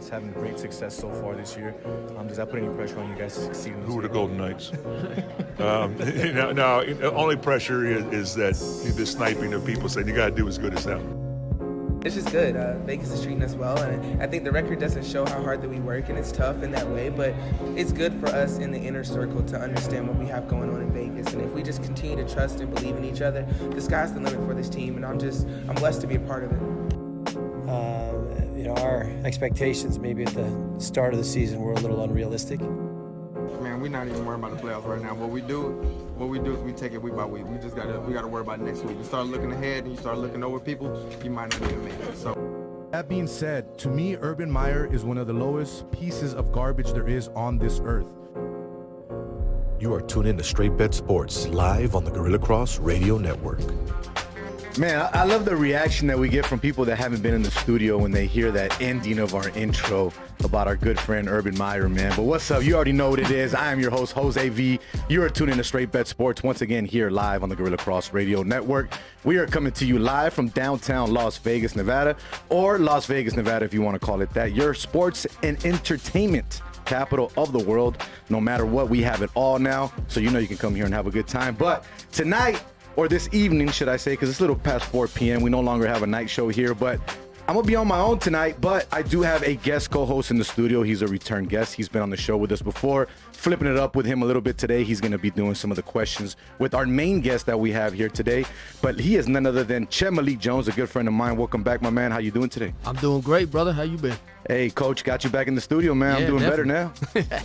Knights having great success so far this year. Does that put any pressure on you guys to succeed in this Who are the game? Golden Knights? No, only pressure is that the sniping of people saying you got to do as good as them. It's just good. Vegas is treating us well, and I think the record doesn't show how hard that we work, and it's tough in that way, but it's good for us in the inner circle to understand what we have going on in Vegas, and if we just continue to trust and believe in each other, the sky's the limit for this team, and I'm blessed to be a part of it. Our expectations maybe at the start of the season were a little unrealistic. Man, we're not even worrying about the playoffs right now. What we do is we take it week by week. We gotta worry about next week. You start looking ahead and you start looking over people, you might not even make it. So that being said, to me, Urban Meyer is one of the lowest pieces of garbage there is on this earth. You are tuned in to Straight Bet Sports, live on the Gorilla Cross Radio Network. Man, I love the reaction that we get from people that haven't been in the studio when they hear that ending of our intro about our good friend Urban Meyer, man. But what's up? You already know what it is. I am your host, Jose V. You are tuned in to Straight Bet Sports once again here live on the Gorilla Cross Radio Network. We are coming to you live from downtown Las Vegas, Nevada, or Las Vegas, Nevada, if you want to call it that. Your sports and entertainment capital of the world. No matter what, we have it all now. So you know you can come here and have a good time. But tonight, or this evening, should I say, because it's a little past 4 p.m. We no longer have a night show here, but I'm going to be on my own tonight, but I do have a guest co-host in the studio. He's a return guest. He's been on the show with us before. Flipping it up with him a little bit today. He's going to be doing some of the questions with our main guest that we have here today, but he is none other than Malik Jones, a good friend of mine. Welcome back, my man. How you doing today? I'm doing great, brother. How you been? Hey, Coach, got you back in the studio, man. Yeah, I'm doing definitely. Better now.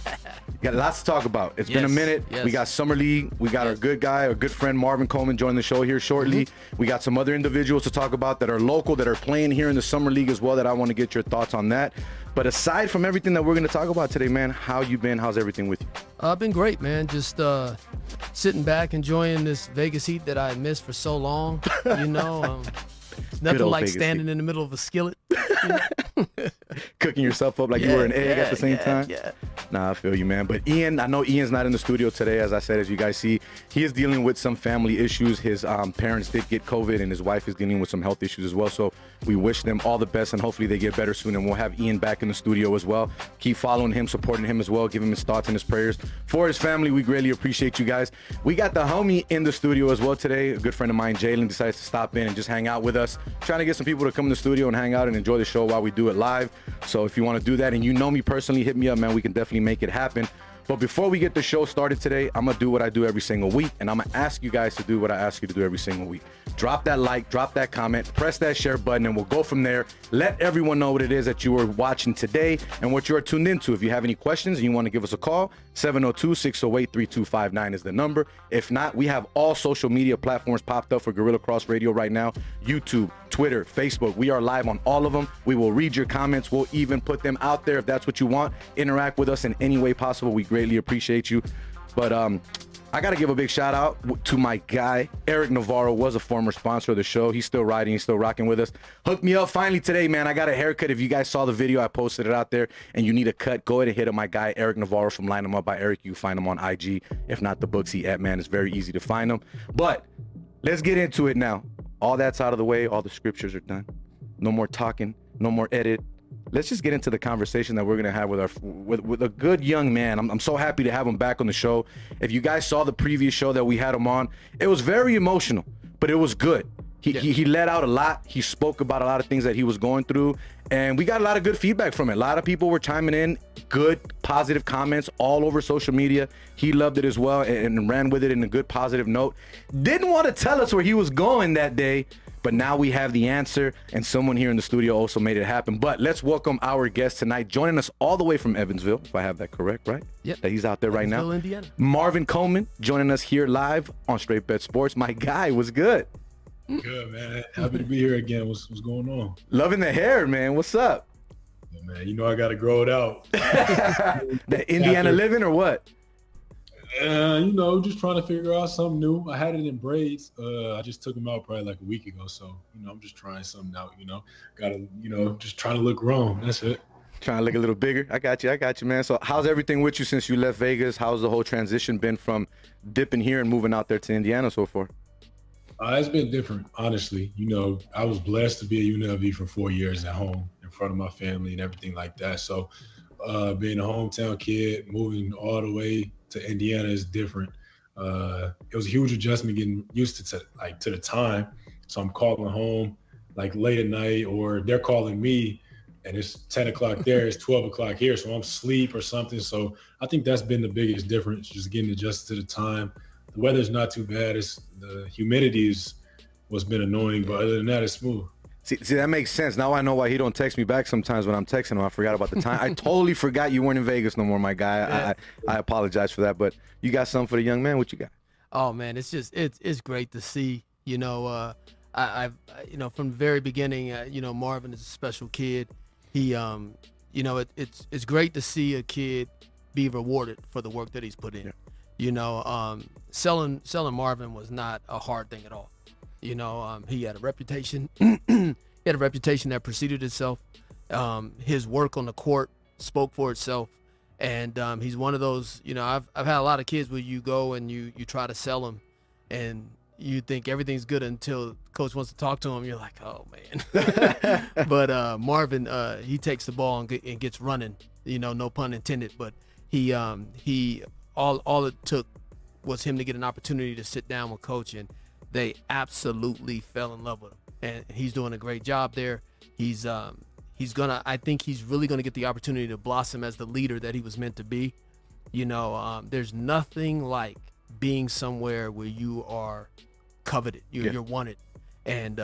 Got lots to talk about. It's been a Yes, minute. yes. We got Summer League. We got our good guy, our good friend Marvin Coleman joining the show here shortly. We got some other individuals to talk about that are local, that are playing here in the Summer League as well, that I want to get your thoughts on that. But aside from everything that we're going to talk about today, man, how you been? How's everything with you? I've been great, man. Just sitting back, enjoying this Vegas heat that I missed for so long. Nothing old like Vegas standing heat. in the middle of a skillet. Cooking yourself up like you were an egg at the same time? Yeah. Nah, I feel you, man. But Ian, I know Ian's not in the studio today, as I said, as you guys see. He is dealing with some family issues. His parents did get COVID, and his wife is dealing with some health issues as well. So we wish them all the best, and hopefully they get better soon. And we'll have Ian back in the studio as well. Keep following him, supporting him as well. Give him his thoughts and his prayers for his family. We greatly appreciate you guys. We got the homie in the studio as well today. A good friend of mine, Jalen, decided to stop in and just hang out with us. Trying to get some people to come in the studio and hang out and enjoy the show while we do it live. So if you want to do that and you know me personally, hit me up, man. We can definitely make it happen. But before we get the show started today, I'm going to do what I do every single week, and I'm going to ask you guys to do what I ask you to do every single week. Drop that like, drop that comment, press that share button, and we'll go from there. Let everyone know what it is that you are watching today and what you are tuned into. If you have any questions and you want to give us a call, 702-608-3259 is the number. If not, we have all social media platforms popped up for Gorilla Cross Radio right now. YouTube, Twitter, Facebook. We are live on all of them. We will read your comments. We'll even put them out there if that's what you want. Interact with us in any way possible. We greatly appreciate you. But I got to give a big shout out to my guy. Eric Navarro was a former sponsor of the show. He's still riding. He's still rocking with us. Hooked me up finally today, man. I got a haircut. If you guys saw the video, I posted it out there, and you need a cut, go ahead and hit up my guy, Eric Navarro from Line 'em Up by Eric. You find him on IG. If not, the books he at, man. It's very easy to find him. But let's get into it now. All that's out of the way. All the scriptures are done. No more talking. No more edit. Let's just get into the conversation that we're going to have with a good young man. I'm so happy to have him back on the show. If you guys saw the previous show that we had him on, it was very emotional, but it was good. He let out a lot. He spoke about a lot of things that he was going through, and we got a lot of good feedback from it. A lot of people were chiming in, good, positive comments all over social media. He loved it as well and ran with it in a good, positive note. Didn't want to tell us where he was going that day, but now we have the answer, and someone here in the studio also made it happen. But let's welcome our guest tonight, joining us all the way from Evansville, if I have that correct, right? Yep. That he's out there right now. Evansville, Indiana. Marvin Coleman joining us here live on Straight Bet Sports. My guy was good. Good, man. Happy to be here again. What's going on? Loving the hair, man. What's up? Yeah, man, you know I got to grow it out. That Indiana living or what? Just trying to figure out something new. I had it in braids. I just took them out probably like a week ago. So, I'm just trying something out, just trying to look grown. That's it. Trying to look a little bigger. I got you, man. So how's everything with you since you left Vegas? How's the whole transition been from dipping here and moving out there to Indiana so far? It's been different, honestly. I was blessed to be at UNLV for 4 years at home. And front of my family and everything like that. So being a hometown kid, moving all the way to Indiana is different. It was a huge adjustment getting used to the time. So I'm calling home like late at night, or they're calling me and it's 10 o'clock there, it's 12 o'clock here. So I'm asleep or something. So I think that's been the biggest difference, just getting adjusted to the time. The weather's not too bad. The humidity is what's been annoying, but other than that, it's smooth. See, that makes sense. Now I know why he don't text me back sometimes when I'm texting him. I forgot about the time. I totally forgot you weren't in Vegas no more, my guy. Yeah. I apologize for that, but you got something for the young man? What you got? Oh man, it's great to see. You know, I've from the very beginning, Marvin is a special kid. He, it's great to see a kid be rewarded for the work that he's put in. Yeah. You know, selling Marvin was not a hard thing at all. You know, he had a reputation. He had a reputation that preceded itself. His work on the court spoke for itself, and he's one of those. You know, I've had a lot of kids where you go and you try to sell them, and you think everything's good until coach wants to talk to him. You're like, oh man. But Marvin, he takes the ball and gets running. You know, no pun intended. But he all it took was him to get an opportunity to sit down with coach, and they absolutely fell in love with him. And he's doing a great job there. I think he's really gonna get the opportunity to blossom as the leader that he was meant to be. You know, there's nothing like being somewhere where you are coveted, you're wanted, and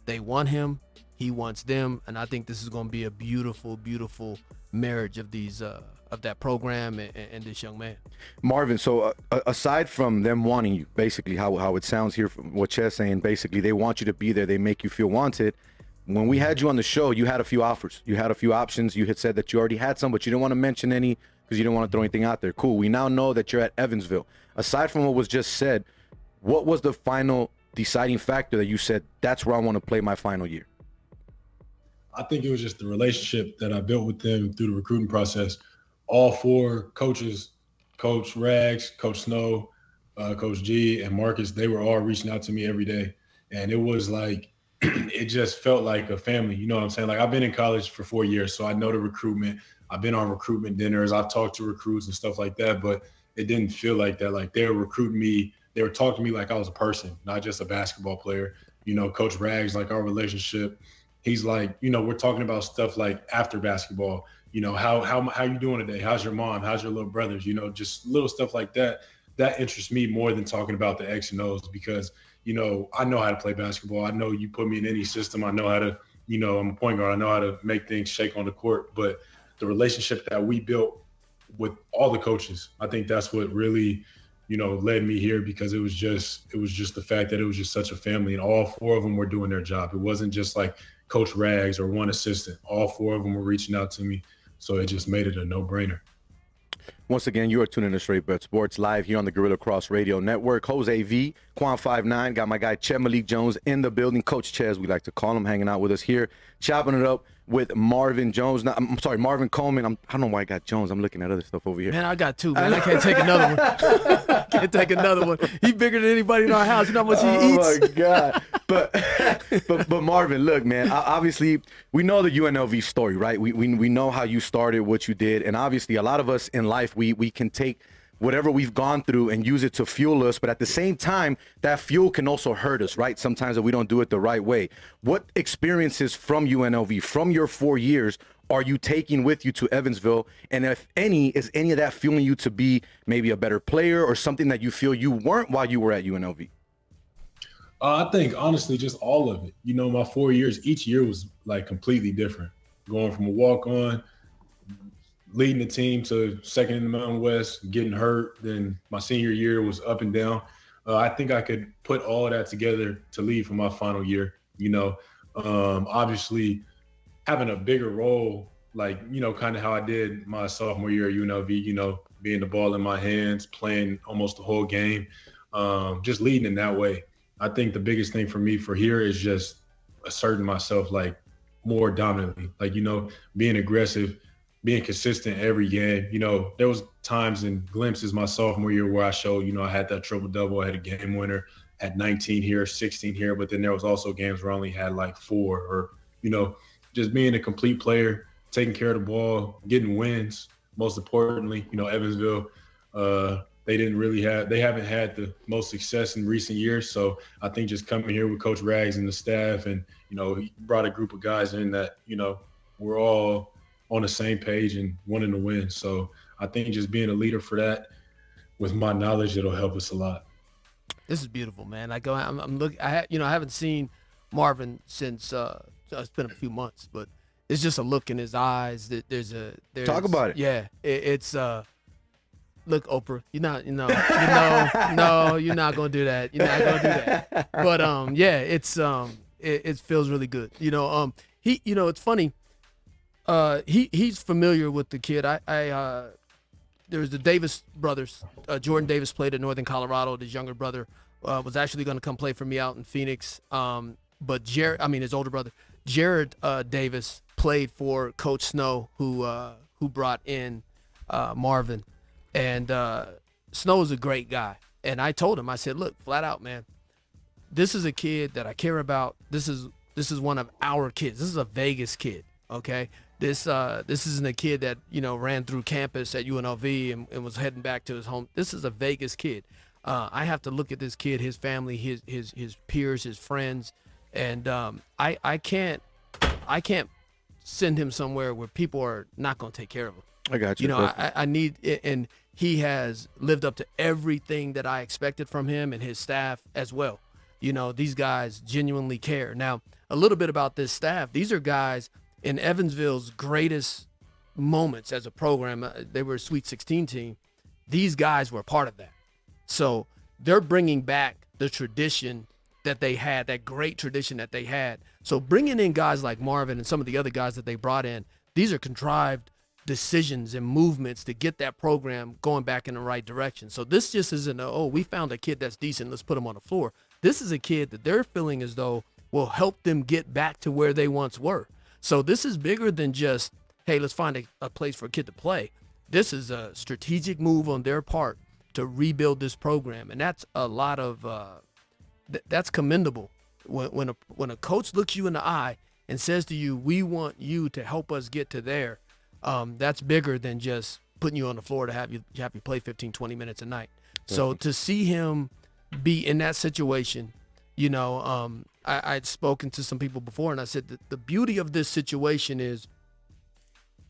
they want him, he wants them, and I think this is going to be a beautiful, beautiful marriage of these of that program and this young man. Marvin, so aside from them wanting you, basically how it sounds here from what Chess saying, basically they want you to be there, they make you feel wanted. When we had you on the show, you had a few offers, you had a few options. You had said that you already had some, but you didn't want to mention any because you didn't want to throw anything out there. Cool. We now know that you're at Evansville. Aside from what was just said, what was the final deciding factor that you said, that's where I want to play my final year? I think it was just the relationship that I built with them through the recruiting process. All four coaches, Coach Rags, Coach Snow, Coach G, and Marcus, they were all reaching out to me every day. And it was like, it just felt like a family. You know what I'm saying? Like, I've been in college for 4 years, so I know the recruitment. I've been on recruitment dinners. I've talked to recruits and stuff like that, but it didn't feel like that. Like, they were recruiting me. They were talking to me like I was a person, not just a basketball player. You know, Coach Rags, like our relationship, he's like, you know, we're talking about stuff like after basketball. You know, how you doing today? How's your mom? How's your little brothers? You know, just little stuff like that. That interests me more than talking about the X and O's because, you know, I know how to play basketball. I know you put me in any system. I know how to, you know, I'm a point guard. I know how to make things shake on the court. But the relationship that we built with all the coaches, I think that's what really, you know, led me here because it was just the fact that it was just such a family and all four of them were doing their job. It wasn't just like Coach Rags or one assistant. All four of them were reaching out to me. So it just made it a no-brainer. Once again, you are tuning in to Straight Bet Sports live here on the Gorilla Cross Radio Network. Jose V, Quan59, got my guy Malik Jones in the building. Coach Ches, we like to call him, hanging out with us here, chopping it up with Marvin Jones. No, I'm sorry, Marvin Coleman. I don't know why I got Jones. I'm looking at other stuff over here. Man, I got two, man. I can't take another one. Can't take another one. He bigger than anybody in our house. You know how much he eats? Oh, my God. But Marvin, look, man, obviously we know the UNLV story, right? We know how you started, what you did, and obviously a lot of us in life, we can take whatever we've gone through and use it to fuel us, but at the same time, that fuel can also hurt us, right? Sometimes if we don't do it the right way. What experiences from UNLV, from your 4 years, are you taking with you to Evansville? And if any, is any of that fueling you to be maybe a better player or something that you feel you weren't while you were at UNLV? I think, honestly, just all of it. You know, my 4 years, each year was, like, completely different. Going from a walk-on, leading the team to second in the Mountain West, getting hurt. Then my senior year was up and down. I think I could put all of that together to lead for my final year. You know, obviously having a bigger role, like, you know, kind of how I did my sophomore year at UNLV, you know, being the ball in my hands, playing almost the whole game, just leading in that way. I think the biggest thing for me for here is just asserting myself, like, more dominantly, like, you know, being aggressive, being consistent every game. You know, there was times and glimpses my sophomore year where I showed, you know, I had that triple-double, I had a game winner, had 19 here, 16 here, but then there was also games where I only had like 4 or, you know, just being a complete player, taking care of the ball, getting wins. Most importantly, Evansville, they haven't had the most success in recent years. So I think just coming here with Coach Rags and the staff, and he brought a group of guys in that we're all on the same page and wanting to win. So I think just being a leader for that, with my knowledge, it'll help us a lot. This is beautiful, man. I'm looking. I haven't seen Marvin since it's been a few months, but it's just a look in his eyes. That there's talk about it. Yeah, it's look, Oprah, no, you're not gonna do that. You're not gonna do that. But yeah, it feels really good. It's funny. He's familiar with the kid. There's the Davis brothers. Jordan Davis played at Northern Colorado. His younger brother was actually going to come play for me out in Phoenix. But his older brother, Jared Davis, played for Coach Snow, who brought in Marvin. And Snow is a great guy. And I told him, I said, look, flat out, man, this is a kid that I care about. This is one of our kids. This is a Vegas kid, okay? This isn't a kid that ran through campus at UNLV and was heading back to his home. This is a Vegas kid. I have to look at this kid, his family, his peers, his friends, and I can't send him somewhere where people are not going to take care of him. I got you. I need it, and he has lived up to everything that I expected from him and his staff as well. These guys genuinely care. Now, a little bit about this staff. These are guys in Evansville's greatest moments as a program. They were a Sweet 16 team. These guys were a part of that. So they're bringing back the tradition that they had, that great tradition that they had. So bringing in guys like Marvin and some of the other guys that they brought in, these are contrived decisions and movements to get that program going back in the right direction. So this just isn't we found a kid that's decent, let's put him on the floor. This is a kid that they're feeling as though will help them get back to where they once were. So this is bigger than just, hey, let's find a place for a kid to play. This is a strategic move on their part to rebuild this program, and that's a lot of that's commendable. When a coach looks you in the eye and says to you, "We want you to help us get to there," that's bigger than just putting you on the floor to have you play 15, 20 minutes a night. So to see him be in that situation, I'd spoken to some people before, and I said that the beauty of this situation is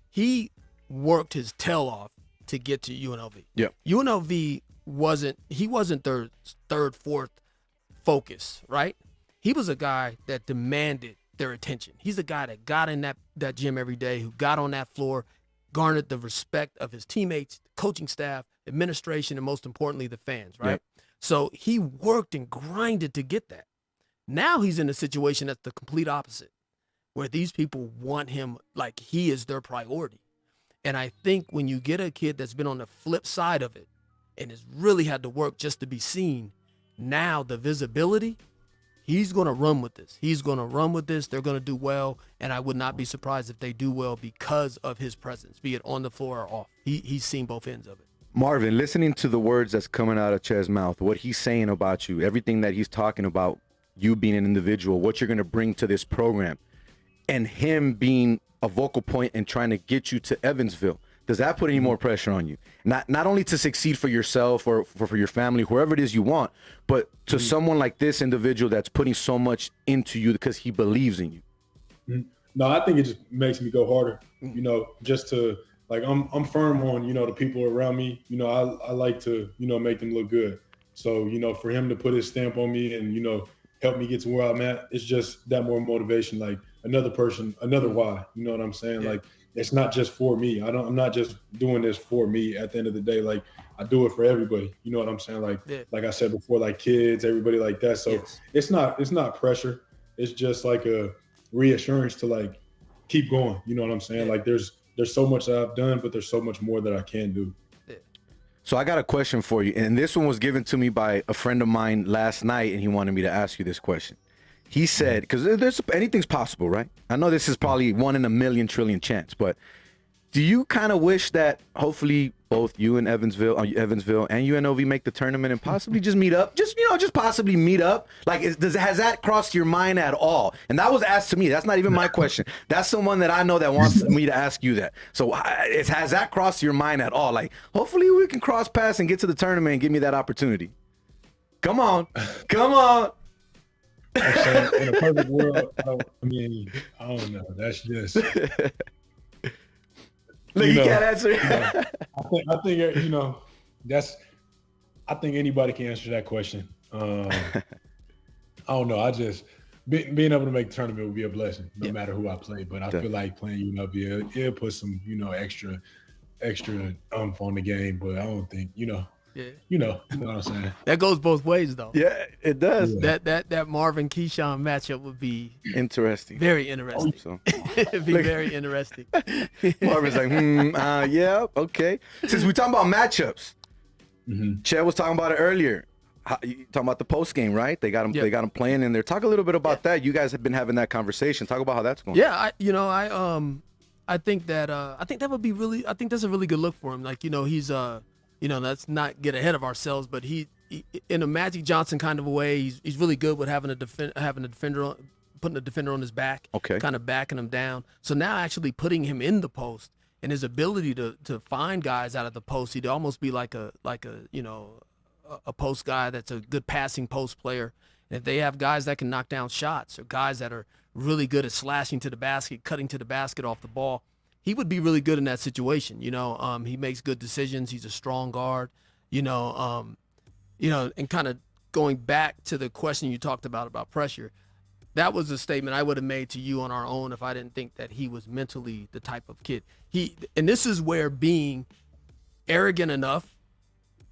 he worked his tail off to get to UNLV. Yeah. UNLV wasn't their third, fourth focus, right? He was a guy that demanded their attention. He's a guy that got in that gym every day, who got on that floor, garnered the respect of his teammates, coaching staff, administration, and most importantly, the fans, right? Yep. So he worked and grinded to get that. Now he's in a situation that's the complete opposite, where these people want him like he is their priority. And I think when you get a kid that's been on the flip side of it and has really had to work just to be seen, now the visibility, he's going to run with this. He's going to run with this. They're going to do well. And I would not be surprised if they do well because of his presence, be it on the floor or off. He's seen both ends of it. Marvin, listening to the words that's coming out of Chez's mouth, what he's saying about you, everything that he's talking about, you being an individual, what you're going to bring to this program, and him being a vocal point and trying to get you to Evansville, does that put any more pressure on you? Not only to succeed for yourself or for your family, whoever it is you want, but to someone like this individual that's putting so much into you because he believes in you? No, I think it just makes me go harder, just to, like, I'm firm on, the people around me. I like to, make them look good. So, for him to put his stamp on me and, help me get to where I'm at, it's just that more motivation, like another person, another why, you know what I'm saying? Yeah. Like, it's not just for me. I'm not just doing this for me at the end of the day. Like, I do it for everybody. You know what I'm saying? Like, like I said before, like kids, everybody like that. So it's not pressure. It's just like a reassurance to like keep going. You know what I'm saying? Like there's so much that I've done, but there's so much more that I can do. So I got a question for you, and this one was given to me by a friend of mine last night, and he wanted me to ask you this question. He said, because anything's possible, right? I know this is probably 1 in a million trillion chance, but Do you kind of wish that hopefully both you and Evansville and UNLV make the tournament and possibly just meet up? Just possibly meet up. Like, has that crossed your mind at all? And that was asked to me. That's not even my question. That's someone that I know that wants me to ask you that. So has that crossed your mind at all? Like, hopefully we can cross paths and get to the tournament and give me that opportunity. Come on. I'm saying, in a perfect world, I don't know. That's just. You can't answer. I think that's. I think anybody can answer that question. I don't know. I just being able to make the tournament would be a blessing, no matter who I play. But I feel like playing UNLV, it'll put some extra oomph on the game. But I don't think you know what I'm saying. That goes both ways, though. Yeah, it does. Yeah. That Marvin Keyshawn matchup would be interesting. Very interesting. So. It'd be very interesting. Marvin's like, yeah, okay. Since we're talking about matchups, Chad was talking about it earlier. You talking about the post game, right? They got him. They got him playing in there. Talk a little bit about that. You guys have been having that conversation. Talk about how that's going. Yeah, I think that would be really. I think that's a really good look for him. Like, he's let's not get ahead of ourselves, but he in a Magic Johnson kind of a way, he's really good with having a defender, putting a defender on his back, kind of backing him down. So now actually putting him in the post and his ability to find guys out of the post, he'd almost be like a post guy that's a good passing post player. And if they have guys that can knock down shots or guys that are really good at slashing to the basket, cutting to the basket off the ball, he would be really good in that situation. He makes good decisions. He's a strong guard, and kind of going back to the question you talked about pressure, that was a statement I would have made to you on our own if I didn't think that he was mentally the type of kid. And this is where being arrogant enough,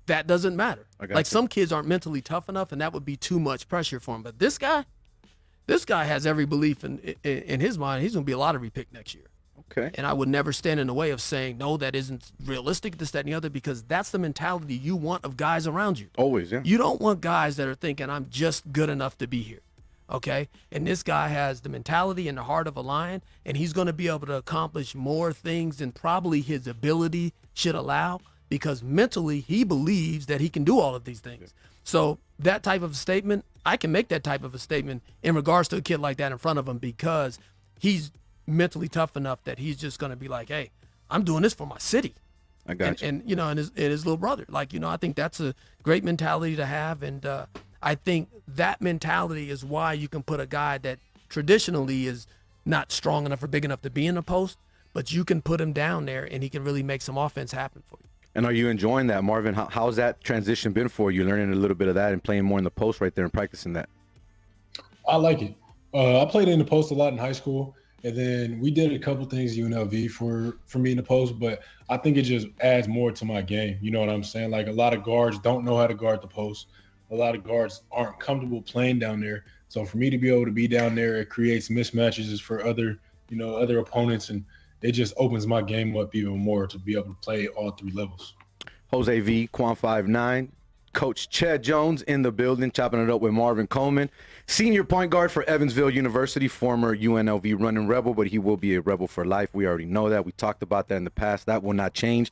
that doesn't matter. Like, some kids aren't mentally tough enough, and that would be too much pressure for him. But this guy has every belief in his mind. He's going to be a lottery pick next year. Okay. And I would never stand in the way of saying, no, that isn't realistic, this, that, and the other, because that's the mentality you want of guys around you. Always, yeah. You don't want guys that are thinking, I'm just good enough to be here, okay? And this guy has the mentality and the heart of a lion, and he's going to be able to accomplish more things than probably his ability should allow, because mentally he believes that he can do all of these things. Yeah. So that type of statement, I can make that type of a statement in regards to a kid like that in front of him, because he's mentally tough enough that he's just going to be like, hey, I'm doing this for my city. I got you. And his little brother. Like, I think that's a great mentality to have. And I think that mentality is why you can put a guy that traditionally is not strong enough or big enough to be in the post, but you can put him down there and he can really make some offense happen for you. And are you enjoying that, Marvin? How's that transition been for you, learning a little bit of that and playing more in the post right there and practicing that? I like it. I played in the post a lot in high school. And then we did a couple things UNLV for me in the post, but I think it just adds more to my game. You know what I'm saying? Like, a lot of guards don't know how to guard the post. A lot of guards aren't comfortable playing down there. So for me to be able to be down there, it creates mismatches for other opponents, and it just opens my game up even more to be able to play all three levels. Jose V, Quan 5'9", Coach Chad Jones in the building, chopping it up with Marvin Coleman, senior point guard for Evansville University, former UNLV Runnin Rebel, but he will be a Rebel for life. We already know that. We talked about that in the past. That will not change.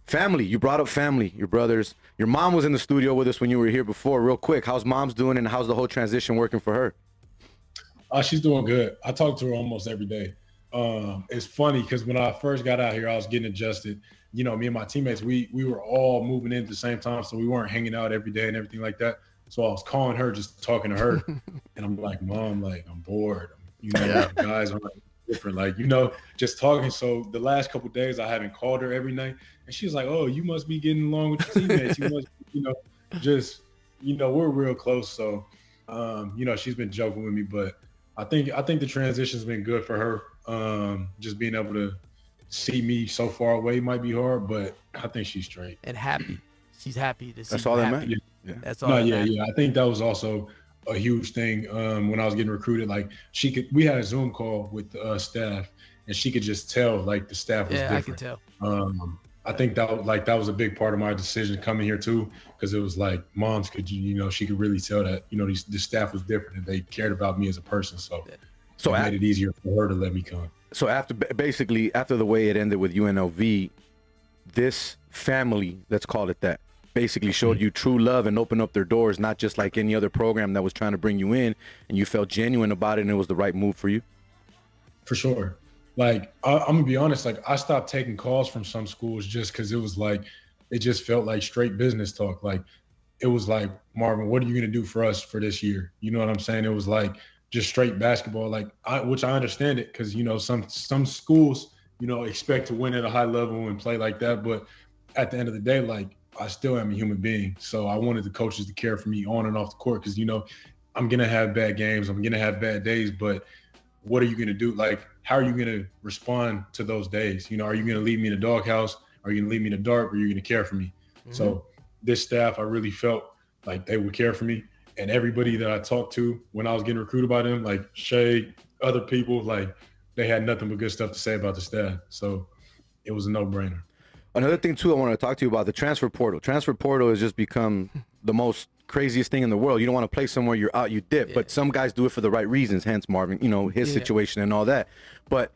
Family, you brought up family, your brothers. Your mom was in the studio with us when you were here before. Real quick, how's mom's doing, and how's the whole transition working for her? She's doing good. I talk to her almost every day. It's funny because when I first got out here, I was getting adjusted. Me and my teammates, we were all moving in at the same time, so we weren't hanging out every day and everything like that. So I was calling her, just talking to her, and I'm like, Mom, like, I'm bored. Guys are different, just talking. So the last couple of days, I haven't called her every night, and she's like, oh, you must be getting along with your teammates. You must, we're real close. So, she's been joking with me, but I think the transition's been good for her. Just being able to see me so far away might be hard, but I think she's straight and happy. She's happy to see. That's all that matters. Yeah. That's all. Yeah. I think that was also a huge thing when I was getting recruited. Like, we had a Zoom call with staff, and she could just tell like the staff was different. I could tell. I think that was a big part of my decision coming here too, because it was like moms could she could really tell that the staff was different and they cared about me as a person. So it made it easier for her to let me come. So basically after the way it ended with UNLV, this family, let's call it that, basically showed you true love and opened up their doors, not just like any other program that was trying to bring you in, and you felt genuine about it and it was the right move for you? For sure. Like, I'm gonna be honest, like I stopped taking calls from some schools just because it was like, it just felt like straight business talk. Like, it was like, Marvin, what are you gonna do for us for this year? You know what I'm saying? It was like just straight basketball, like which I understand it, because, you know, some schools, you know, expect to win at a high level and play like that. But at the end of the day, like, I still am a human being. So I wanted the coaches to care for me on and off the court, because, you know, I'm going to have bad games. I'm going to have bad days. But what are you going to do? Like, how are you going to respond to those days? You know, are you going to leave me in the doghouse? Are you going to leave me in the dark? Or are you going to care for me? Mm-hmm. So this staff, I really felt like they would care for me. And everybody that I talked to when I was getting recruited by them, like Shay, other people, like, they had nothing but good stuff to say about the staff. So it was a no-brainer. Another thing, too, I want to talk to you about the transfer portal. Transfer portal has just become the most craziest thing in the world. You don't want to play somewhere, you're out, you dip. Yeah. But some guys do it for the right reasons, hence Marvin, you know, his situation and all that. But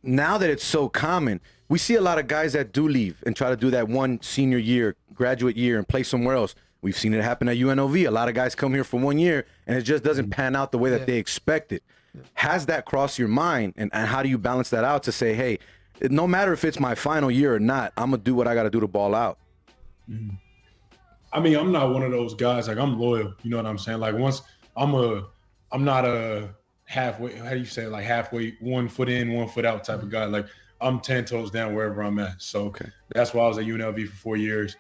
now that it's so common, we see a lot of guys that do leave and try to do that one senior year, graduate year, and play somewhere else. We've seen it happen at UNLV. A lot of guys come here for 1 year, and it just doesn't pan out the way that they expected. Has that crossed your mind, and how do you balance that out to say, hey, no matter if it's my final year or not, I'm going to do what I got to do to ball out? Mm-hmm. I mean, I'm not one of those guys. Like, I'm loyal. You know what I'm saying? Like, once I'm not a halfway, how do you say it? Like, halfway, 1 foot in, 1 foot out type of guy. Like, I'm 10 toes down wherever I'm at. So that's why I was at UNLV for 4 years.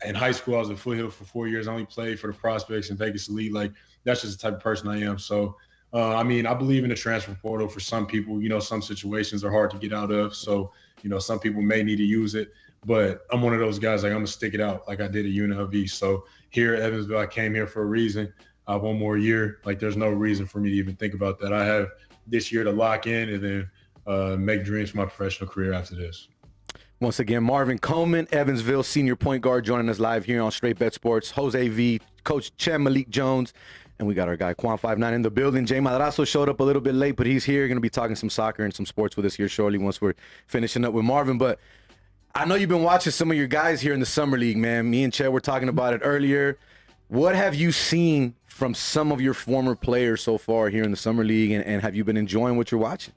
In high school, I was at Foothill for 4 years. I only played for the Prospects and Vegas Elite. Like, that's just the type of person I am. So, I mean, I believe in the transfer portal for some people. You know, some situations are hard to get out of. So, you know, some people may need to use it. But I'm one of those guys, like, I'm going to stick it out like I did at UNLV. So here at Evansville, I came here for a reason. I have 1 more year. Like, there's no reason for me to even think about that. I have this year to lock in and then make dreams for my professional career after this. Once again, Marvin Coleman, Evansville senior point guard, joining us live here on Straight Bet Sports. Jose V, Coach Malik Jones, and we got our guy Quan59 in the building. JMadrazoz showed up a little bit late, but he's here. Going to be talking some soccer and some sports with us here shortly once we're finishing up with Marvin. But I know you've been watching some of your guys here in the Summer League, man. Me and Chet were talking about it earlier. What have you seen from some of your former players so far here in the Summer League, and have you been enjoying what you're watching?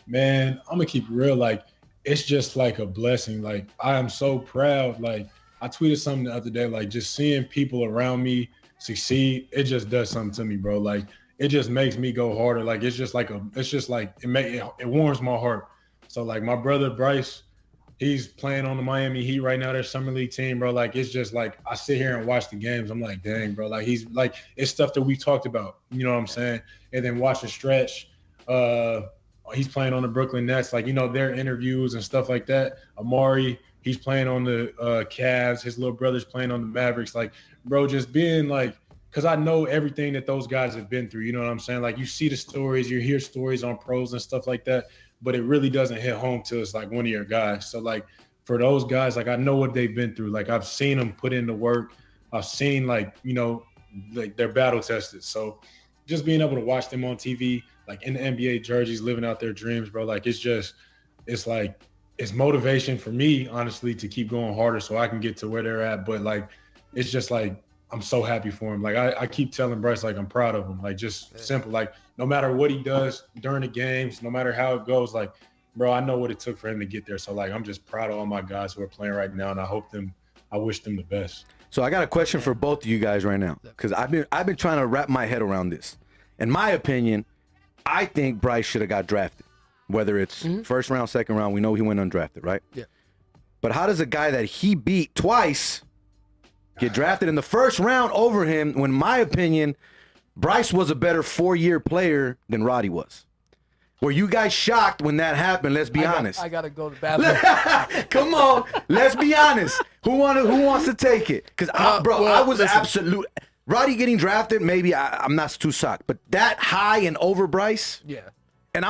Man, I'm going to keep it real. Like, it's just like a blessing. Like, I am so proud. Like, I tweeted something the other day, like, just seeing people around me succeed, it just does something to me, bro. Like, it just makes me go harder. Like, it warms my heart. So, like, my brother Bryce, he's playing on the Miami Heat right now, their Summer League team, bro. Like, it's just like, I sit here and watch the games. I'm like, dang, bro. Like, he's like, it's stuff that we talked about, you know what I'm saying? And then watching Stretch, he's playing on the Brooklyn Nets, like, you know, their interviews and stuff like that. Amari, he's playing on the Cavs. His little brother's playing on the Mavericks. Like, bro, just being like, because I know everything that those guys have been through, you know what I'm saying? Like, you see the stories, you hear stories on pros and stuff like that, but it really doesn't hit home till it's like one of your guys. So, like, for those guys, like, I know what they've been through. Like, I've seen them put in the work. I've seen, like, you know, like, they're battle tested. So just being able to watch them on TV, like, in the NBA jerseys, living out their dreams, bro, like, it's motivation for me, honestly, to keep going harder so I can get to where they're at. But, like, it's just like, I'm so happy for him. Like, I keep telling Bryce, like, I'm proud of him. Like, just simple. Like, no matter what he does during the games, no matter how it goes, like, bro, I know what it took for him to get there. So, like, I'm just proud of all my guys who are playing right now, and I wish them the best. So I got a question for both of you guys right now, because I've been trying to wrap my head around this. In my opinion, I think Bryce should have got drafted, whether it's first round, second round. We know he went undrafted, right? Yeah. But how does a guy that he beat twice get drafted in the first round over him when, in my opinion, Bryce was a better 4-year player than Roddy was? Were you guys shocked when that happened? Let's be honest. I got to go to the bathroom. Come on. Let's be honest. Who wants to take it? Because, I was absolute. Roddy getting drafted, maybe I'm not too shocked. But that high and over Bryce? Yeah. And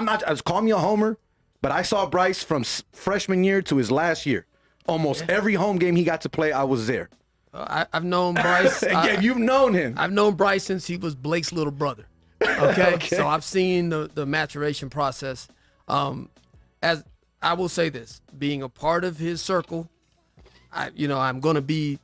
call me a homer, but I saw Bryce from freshman year to his last year. Almost every home game he got to play, I was there. I've known Bryce. You've known him. I've known Bryce since he was Blake's little brother. Okay? So I've seen the maturation process. As I will say this, being a part of his circle, I'm going to be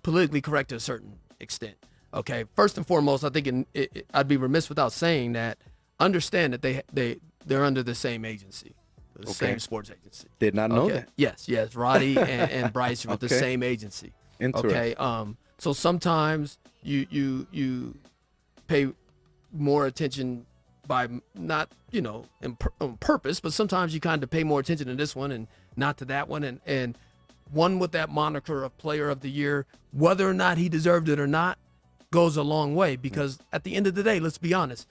politically correct to a certain extent. Okay, first and foremost, I think I'd be remiss without saying that. Understand that they're under the same agency, the same sports agency. Did not know that. Yes, Roddy and Bryce are with the same agency. Interesting. Okay, so sometimes you pay more attention by not on purpose, but sometimes you kind of pay more attention to this one and not to that one, and one with that moniker of Player of the Year, whether or not he deserved it or not, goes a long way, because at the end of the day, let's be honest,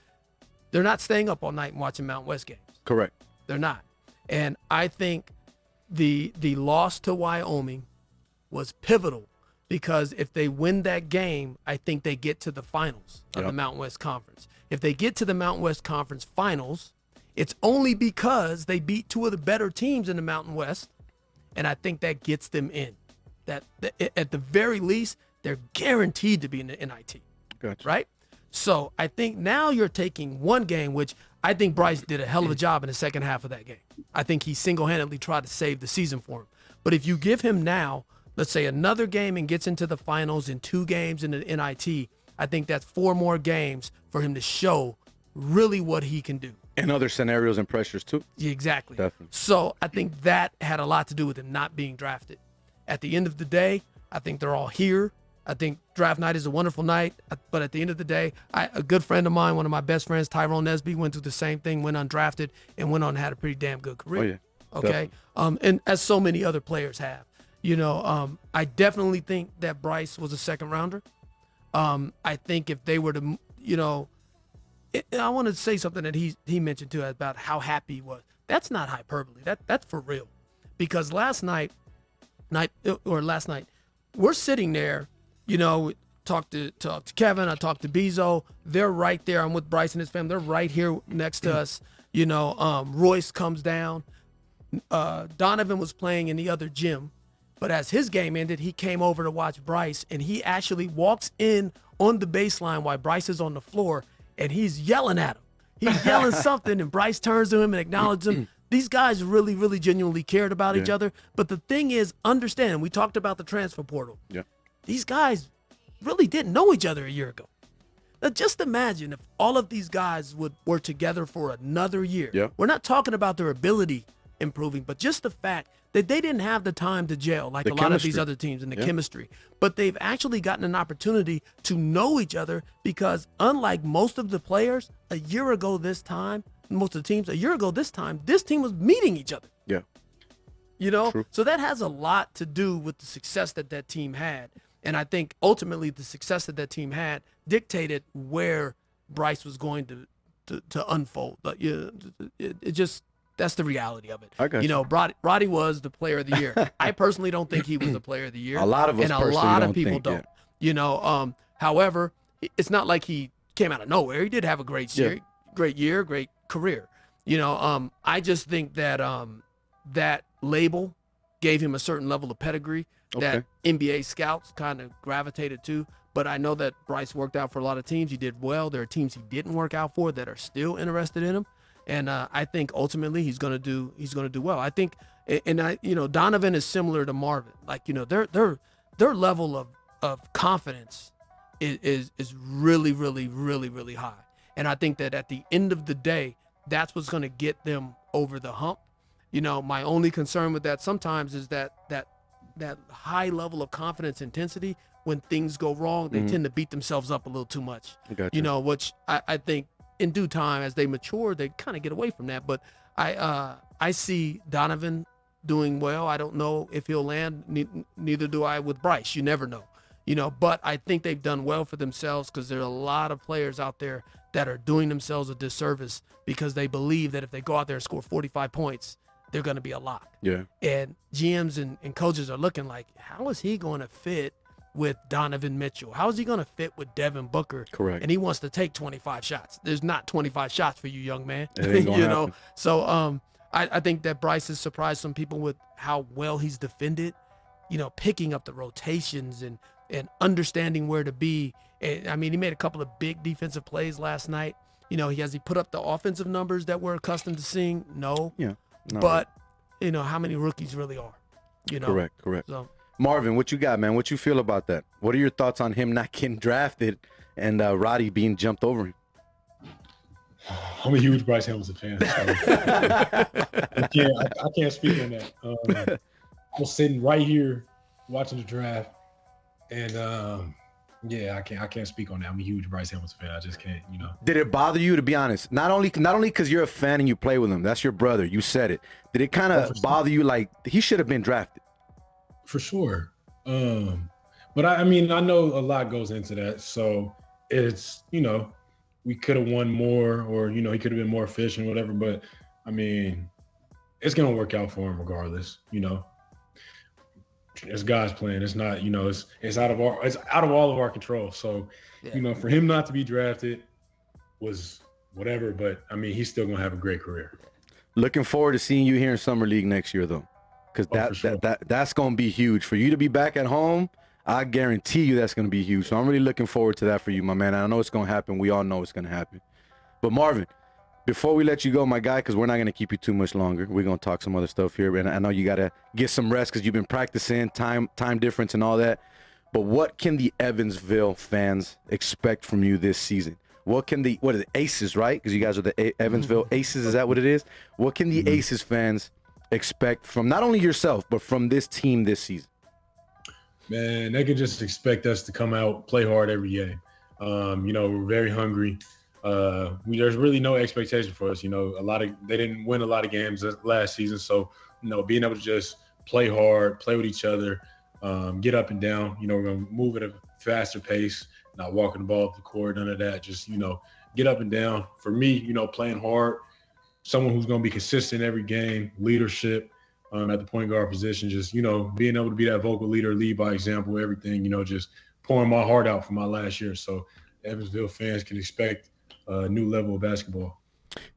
they're not staying up all night and watching Mountain West games. Correct. They're not. And I think the loss to Wyoming was pivotal, because if they win that game, I think they get to the finals of the Mountain West Conference. If they get to the Mountain West Conference finals, it's only because they beat two of the better teams in the Mountain West, and I think that gets them in. That at the very least, they're guaranteed to be in the NIT. Gotcha. Right? So I think now you're taking one game, which I think Bryce did a hell of a job in the second half of that game. I think he single-handedly tried to save the season for him. But if you give him now, let's say another game and gets into the finals in 2 games in the NIT, I think that's 4 more games for him to show really what he can do. And other scenarios and pressures too. Yeah, exactly. Definitely. So I think that had a lot to do with him not being drafted. At the end of the day, I think they're all here. I think draft night is a wonderful night, but at the end of the day, a good friend of mine, one of my best friends, Tyrone Nesby, went through the same thing, went undrafted, and went on and had a pretty damn good career. Oh, yeah. Okay? And as so many other players have. I definitely think that Bryce was a second rounder. I think if they were to, I want to say something that he mentioned too about how happy he was. That's not hyperbole. That's for real. Because last night, we're sitting there, talked to Kevin, I talked to Bezo. They're right there. I'm with Bryce and his family. They're right here next to us. Royce comes down. Donovan was playing in the other gym, but as his game ended, he came over to watch Bryce, and he actually walks in on the baseline while Bryce is on the floor, and he's yelling at him. He's yelling something, and Bryce turns to him and acknowledges him. These guys really, really genuinely cared about each other. But the thing is, understand, we talked about the transfer portal. Yeah. These guys really didn't know each other a year ago. Now, just imagine if all of these guys were together for another year. Yeah. We're not talking about their ability improving, but just the fact that they didn't have the time to gel like a lot of these other teams in the chemistry. But they've actually gotten an opportunity to know each other, because unlike most of the players a year ago this time, most of the teams a year ago this time, this team was meeting each other. Yeah. True. So that has a lot to do with the success that team had. And I think ultimately the success that team had dictated where Bryce was going to unfold. But it just, that's the reality of it. I got you. Roddy was the player of the year. I personally don't think he was the player of the year. A lot of us and a personally lot of don't people think, don't. However, it's not like he came out of nowhere. He did have a great year, great career. I just think that that label gave him a certain level of pedigree that NBA scouts kind of gravitated to. But I know that Bryce worked out for a lot of teams. He did well. There are teams he didn't work out for that are still interested in him. And I think ultimately he's gonna do well. I think, Donovan is similar to Marvin. Like, their level of confidence is really, really, really, really high. And I think that at the end of the day, that's what's gonna get them over the hump. My only concern with that sometimes is that high level of confidence intensity, when things go wrong, they tend to beat themselves up a little too much. Gotcha. Which I think in due time, as they mature, they kind of get away from that. But I see Donovan doing well. I don't know if he'll land. Neither do I with Bryce. You never know. But I think they've done well for themselves, because there are a lot of players out there that are doing themselves a disservice because they believe that if they go out there and score 45 points, they're going to be a lock. Yeah. And GMs and coaches are looking like, how is he going to fit with Donovan Mitchell? How is he going to fit with Devin Booker? Correct. And he wants to take 25 shots. There's not 25 shots for you, young man. It ain't gonna happen. So I think that Bryce has surprised some people with how well he's defended, picking up the rotations and understanding where to be. And, I mean, he made a couple of big defensive plays last night. Has he put up the offensive numbers that we're accustomed to seeing? No. Yeah. No. But, how many rookies really are? Correct. So. Marvin, what you got, man? What you feel about that? What are your thoughts on him not getting drafted and Roddy being jumped over him? I'm a huge Bryce Hamilton fan. So I can't speak on that. I was sitting right here watching the draft, and I can't speak on that. I'm a huge Bryce Hamilton fan. I just can't, Did it bother you, to be honest? Not only because you're a fan and you play with him, that's your brother. You said it. Did it kind of bother you like he should have been drafted? For sure. But I mean, I know a lot goes into that. So it's, we could have won more, or, he could have been more efficient, whatever. But I mean, it's going to work out for him regardless, It's God's plan. It's not, it's out of all of our control. So, for him not to be drafted was whatever, but I mean, he's still going to have a great career. Looking forward to seeing you here in Summer League next year, though, because that's going to be huge for you to be back at home. I guarantee you that's going to be huge. So I'm really looking forward to that for you, my man. I know it's going to happen. We all know it's going to happen. But Marvin, before we let you go, my guy, because we're not going to keep you too much longer. We're going to talk some other stuff here. And I know you got to get some rest because you've been practicing, time difference and all that. But what can the Evansville fans expect from you this season? What are the Aces, right? Because you guys are the Evansville Aces. Is that what it is? What can the Aces fans expect from not only yourself, but from this team this season? Man, they could just expect us to come out, play hard every game. We're very hungry. There's really no expectation for us. They didn't win a lot of games last season. So, being able to just play hard, play with each other, get up and down. We're going to move at a faster pace, not walking the ball up the court, none of that. Just, get up and down. For me, playing hard, someone who's going to be consistent every game, leadership at the point guard position, just, being able to be that vocal leader, lead by example, everything, just pouring my heart out for my last year. So Evansville fans can expect a new level of basketball.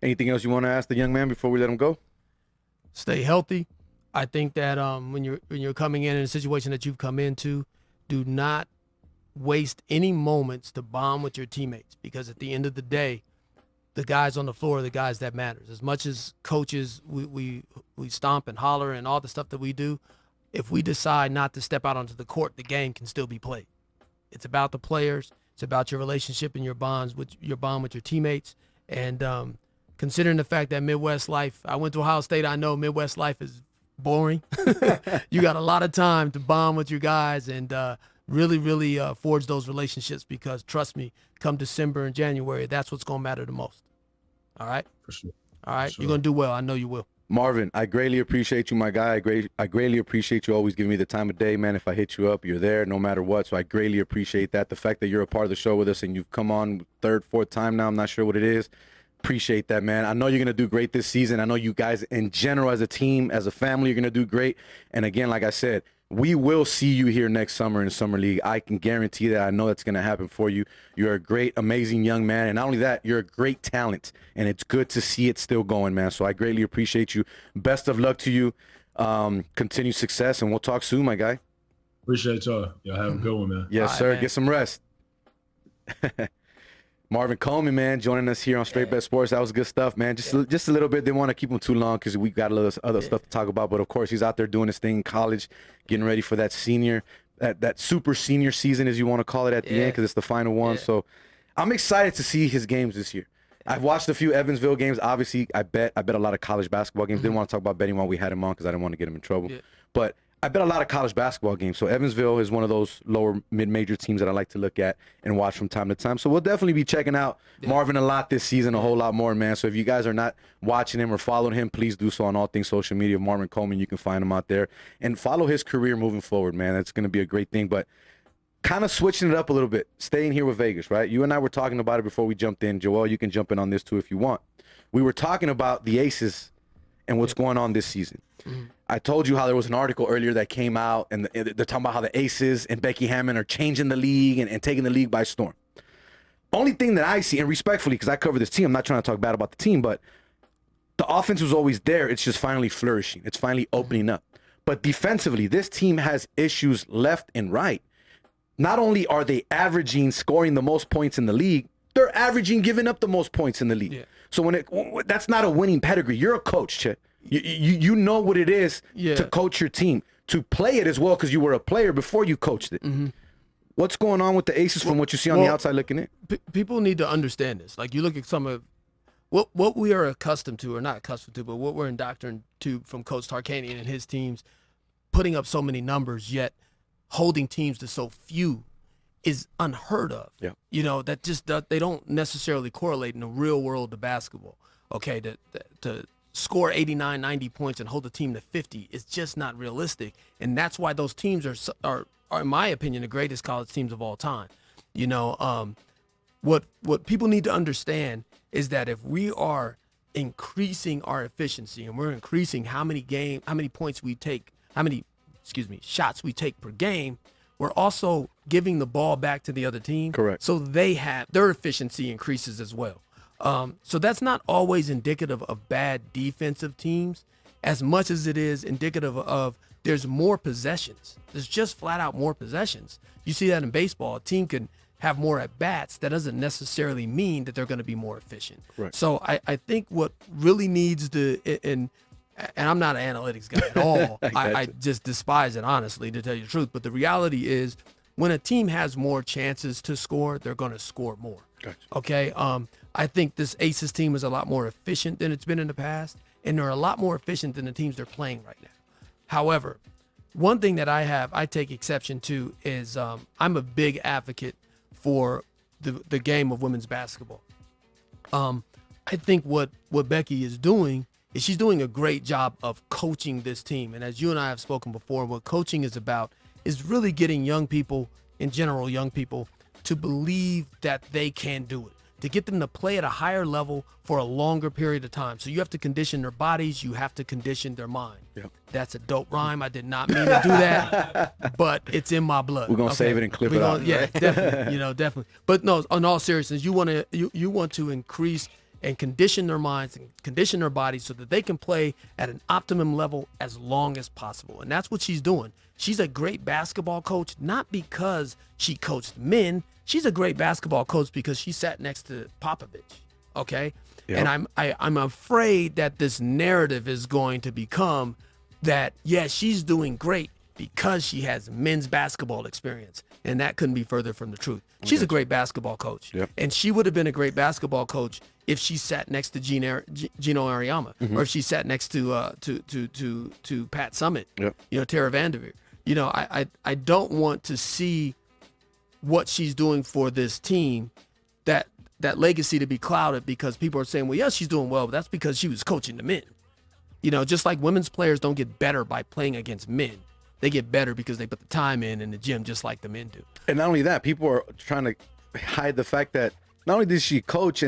Anything else you want to ask the young man before we let him go? Stay healthy. I think that when you're coming in a situation that you've come into, do not waste any moments to bond with your teammates, because at the end of the day, the guys on the floor are the guys that matters. As much as coaches, we stomp and holler and all the stuff that we do, if we decide not to step out onto the court, the game can still be played. It's about the players. It's about your relationship and your bond with your teammates. And considering the fact that Midwest life, I went to Ohio State, I know Midwest life is boring. You got a lot of time to bond with your guys and really forge those relationships, because trust me, come December and January, that's what's going to matter the most. All right? For sure. All right? You're going to do well. I know you will. Marvin, I greatly appreciate you, my guy. I greatly appreciate you always giving me the time of day, man. If I hit you up, you're there no matter what. So I greatly appreciate that. The fact that you're a part of the show with us and you've come on third, fourth time now, I'm not sure what it is. Appreciate that, man. I know you're going to do great this season. I know you guys in general as a team, as a family, you're going to do great. And again, like I said, we will see you here next summer in Summer League. I can guarantee that. I know that's going to happen for you. You're a great, amazing young man. And not only that, you're a great talent. And it's good to see it still going, man. So I greatly appreciate you. Best of luck to you. Continued success. And we'll talk soon, my guy. Appreciate y'all. Y'all have a good one, man. Yes, sir. Man. Get some rest. Marvin Coleman, man, joining us here on Straight Bet Sports. That was good stuff, man. Just a little bit. Didn't want to keep him too long because we got a little other stuff to talk about. But, of course, he's out there doing his thing in college, getting ready for that super senior season, as you want to call it, at the end, because it's the final one. So I'm excited to see his games this year. I've watched a few Evansville games. Obviously, I bet a lot of college basketball games. Didn't want to talk about betting while we had him on because I didn't want to get him in trouble. But I bet a lot of college basketball games. So Evansville is one of those lower mid-major teams that I like to look at and watch from time to time. So we'll definitely be checking out Marvin a lot this season, a whole lot more, man. So if you guys are not watching him or following him, please do so on all things social media. Marvin Coleman, you can find him out there. And follow his career moving forward, man. That's going to be a great thing. But kind of switching it up a little bit, staying here with Vegas, right? You and I were talking about it before we jumped in. Joel, you can jump in on this too if you want. We were talking about the Aces and what's going on this season. I told you how there was an article earlier that came out, and they're talking about how the Aces and Becky Hammond are changing the league and taking the league by storm. Only thing that I see, and respectfully, because I cover this team, I'm not trying to talk bad about the team, but the offense was always there. It's just finally flourishing. It's finally opening up. But defensively, this team has issues left and right. Not only are they scoring the most points in the league, they're averaging giving up the most points in the league. Yeah. So that's not a winning pedigree. You're a coach, Chet. You know what it is to coach your team, to play it as well, because you were a player before you coached it. Mm-hmm. What's going on with the Aces from what you see on the outside looking in? People need to understand this. Like, you look at some of what we are accustomed to, or not accustomed to, but what we're indoctrinated to from Coach Tarkanian and his teams, putting up so many numbers, yet holding teams to so few is unheard of. Yeah. You know, they don't necessarily correlate in the real world of basketball. Okay, to score 89, 90 points and hold a team to 50 is just not realistic. And that's why those teams are in my opinion, the greatest college teams of all time. You know, what people need to understand is that if we are increasing our efficiency and we're increasing how many points we take, shots we take per game, we're also giving the ball back to the other team. Correct. So their efficiency increases as well. So that's not always indicative of bad defensive teams as much as it is indicative of there's more possessions. There's just flat out more possessions. You see that in baseball. A team can have more at-bats. That doesn't necessarily mean that they're going to be more efficient. Right. So I think what really needs to, and I'm not an analytics guy at all. I just despise it, honestly, to tell you the truth. But the reality is when a team has more chances to score, they're going to score more. Gotcha. Okay? I think this Aces team is a lot more efficient than it's been in the past, and they're a lot more efficient than the teams they're playing right now. However, one thing that I take exception to is I'm a big advocate for the game of women's basketball. I think what Becky is doing is she's doing a great job of coaching this team. And as you and I have spoken before, what coaching is about is really getting young people, in general young people, to believe that they can do it, to get them to play at a higher level for a longer period of time. So you have to condition their bodies, you have to condition their mind. Yep. That's a dope rhyme. I did not mean to do that, but it's in my blood. We're gonna save it and clip it out. Yeah, definitely. Definitely. But no, in all seriousness, you want to increase and condition their minds and condition their bodies so that they can play at an optimum level as long as possible. And that's what she's doing. She's a great basketball coach, not because she coached men. She's a great basketball coach because she sat next to Popovich. Okay. Yep. And I'm afraid that this narrative is going to become that, yeah, she's doing great because she has men's basketball experience. And that couldn't be further from the truth. She's a great basketball coach. Yep. And she would have been a great basketball coach if she sat next to Gino Auriemma, or if she sat next to Pat Summitt, yep. Tara Vanderveer. I don't want to see what she's doing for this team, that legacy to be clouded because people are saying, well, yeah, she's doing well, but that's because she was coaching the men. Just like women's players don't get better by playing against men. They get better because they put the time in the gym just like the men do. And not only that, people are trying to hide the fact that not only did she coach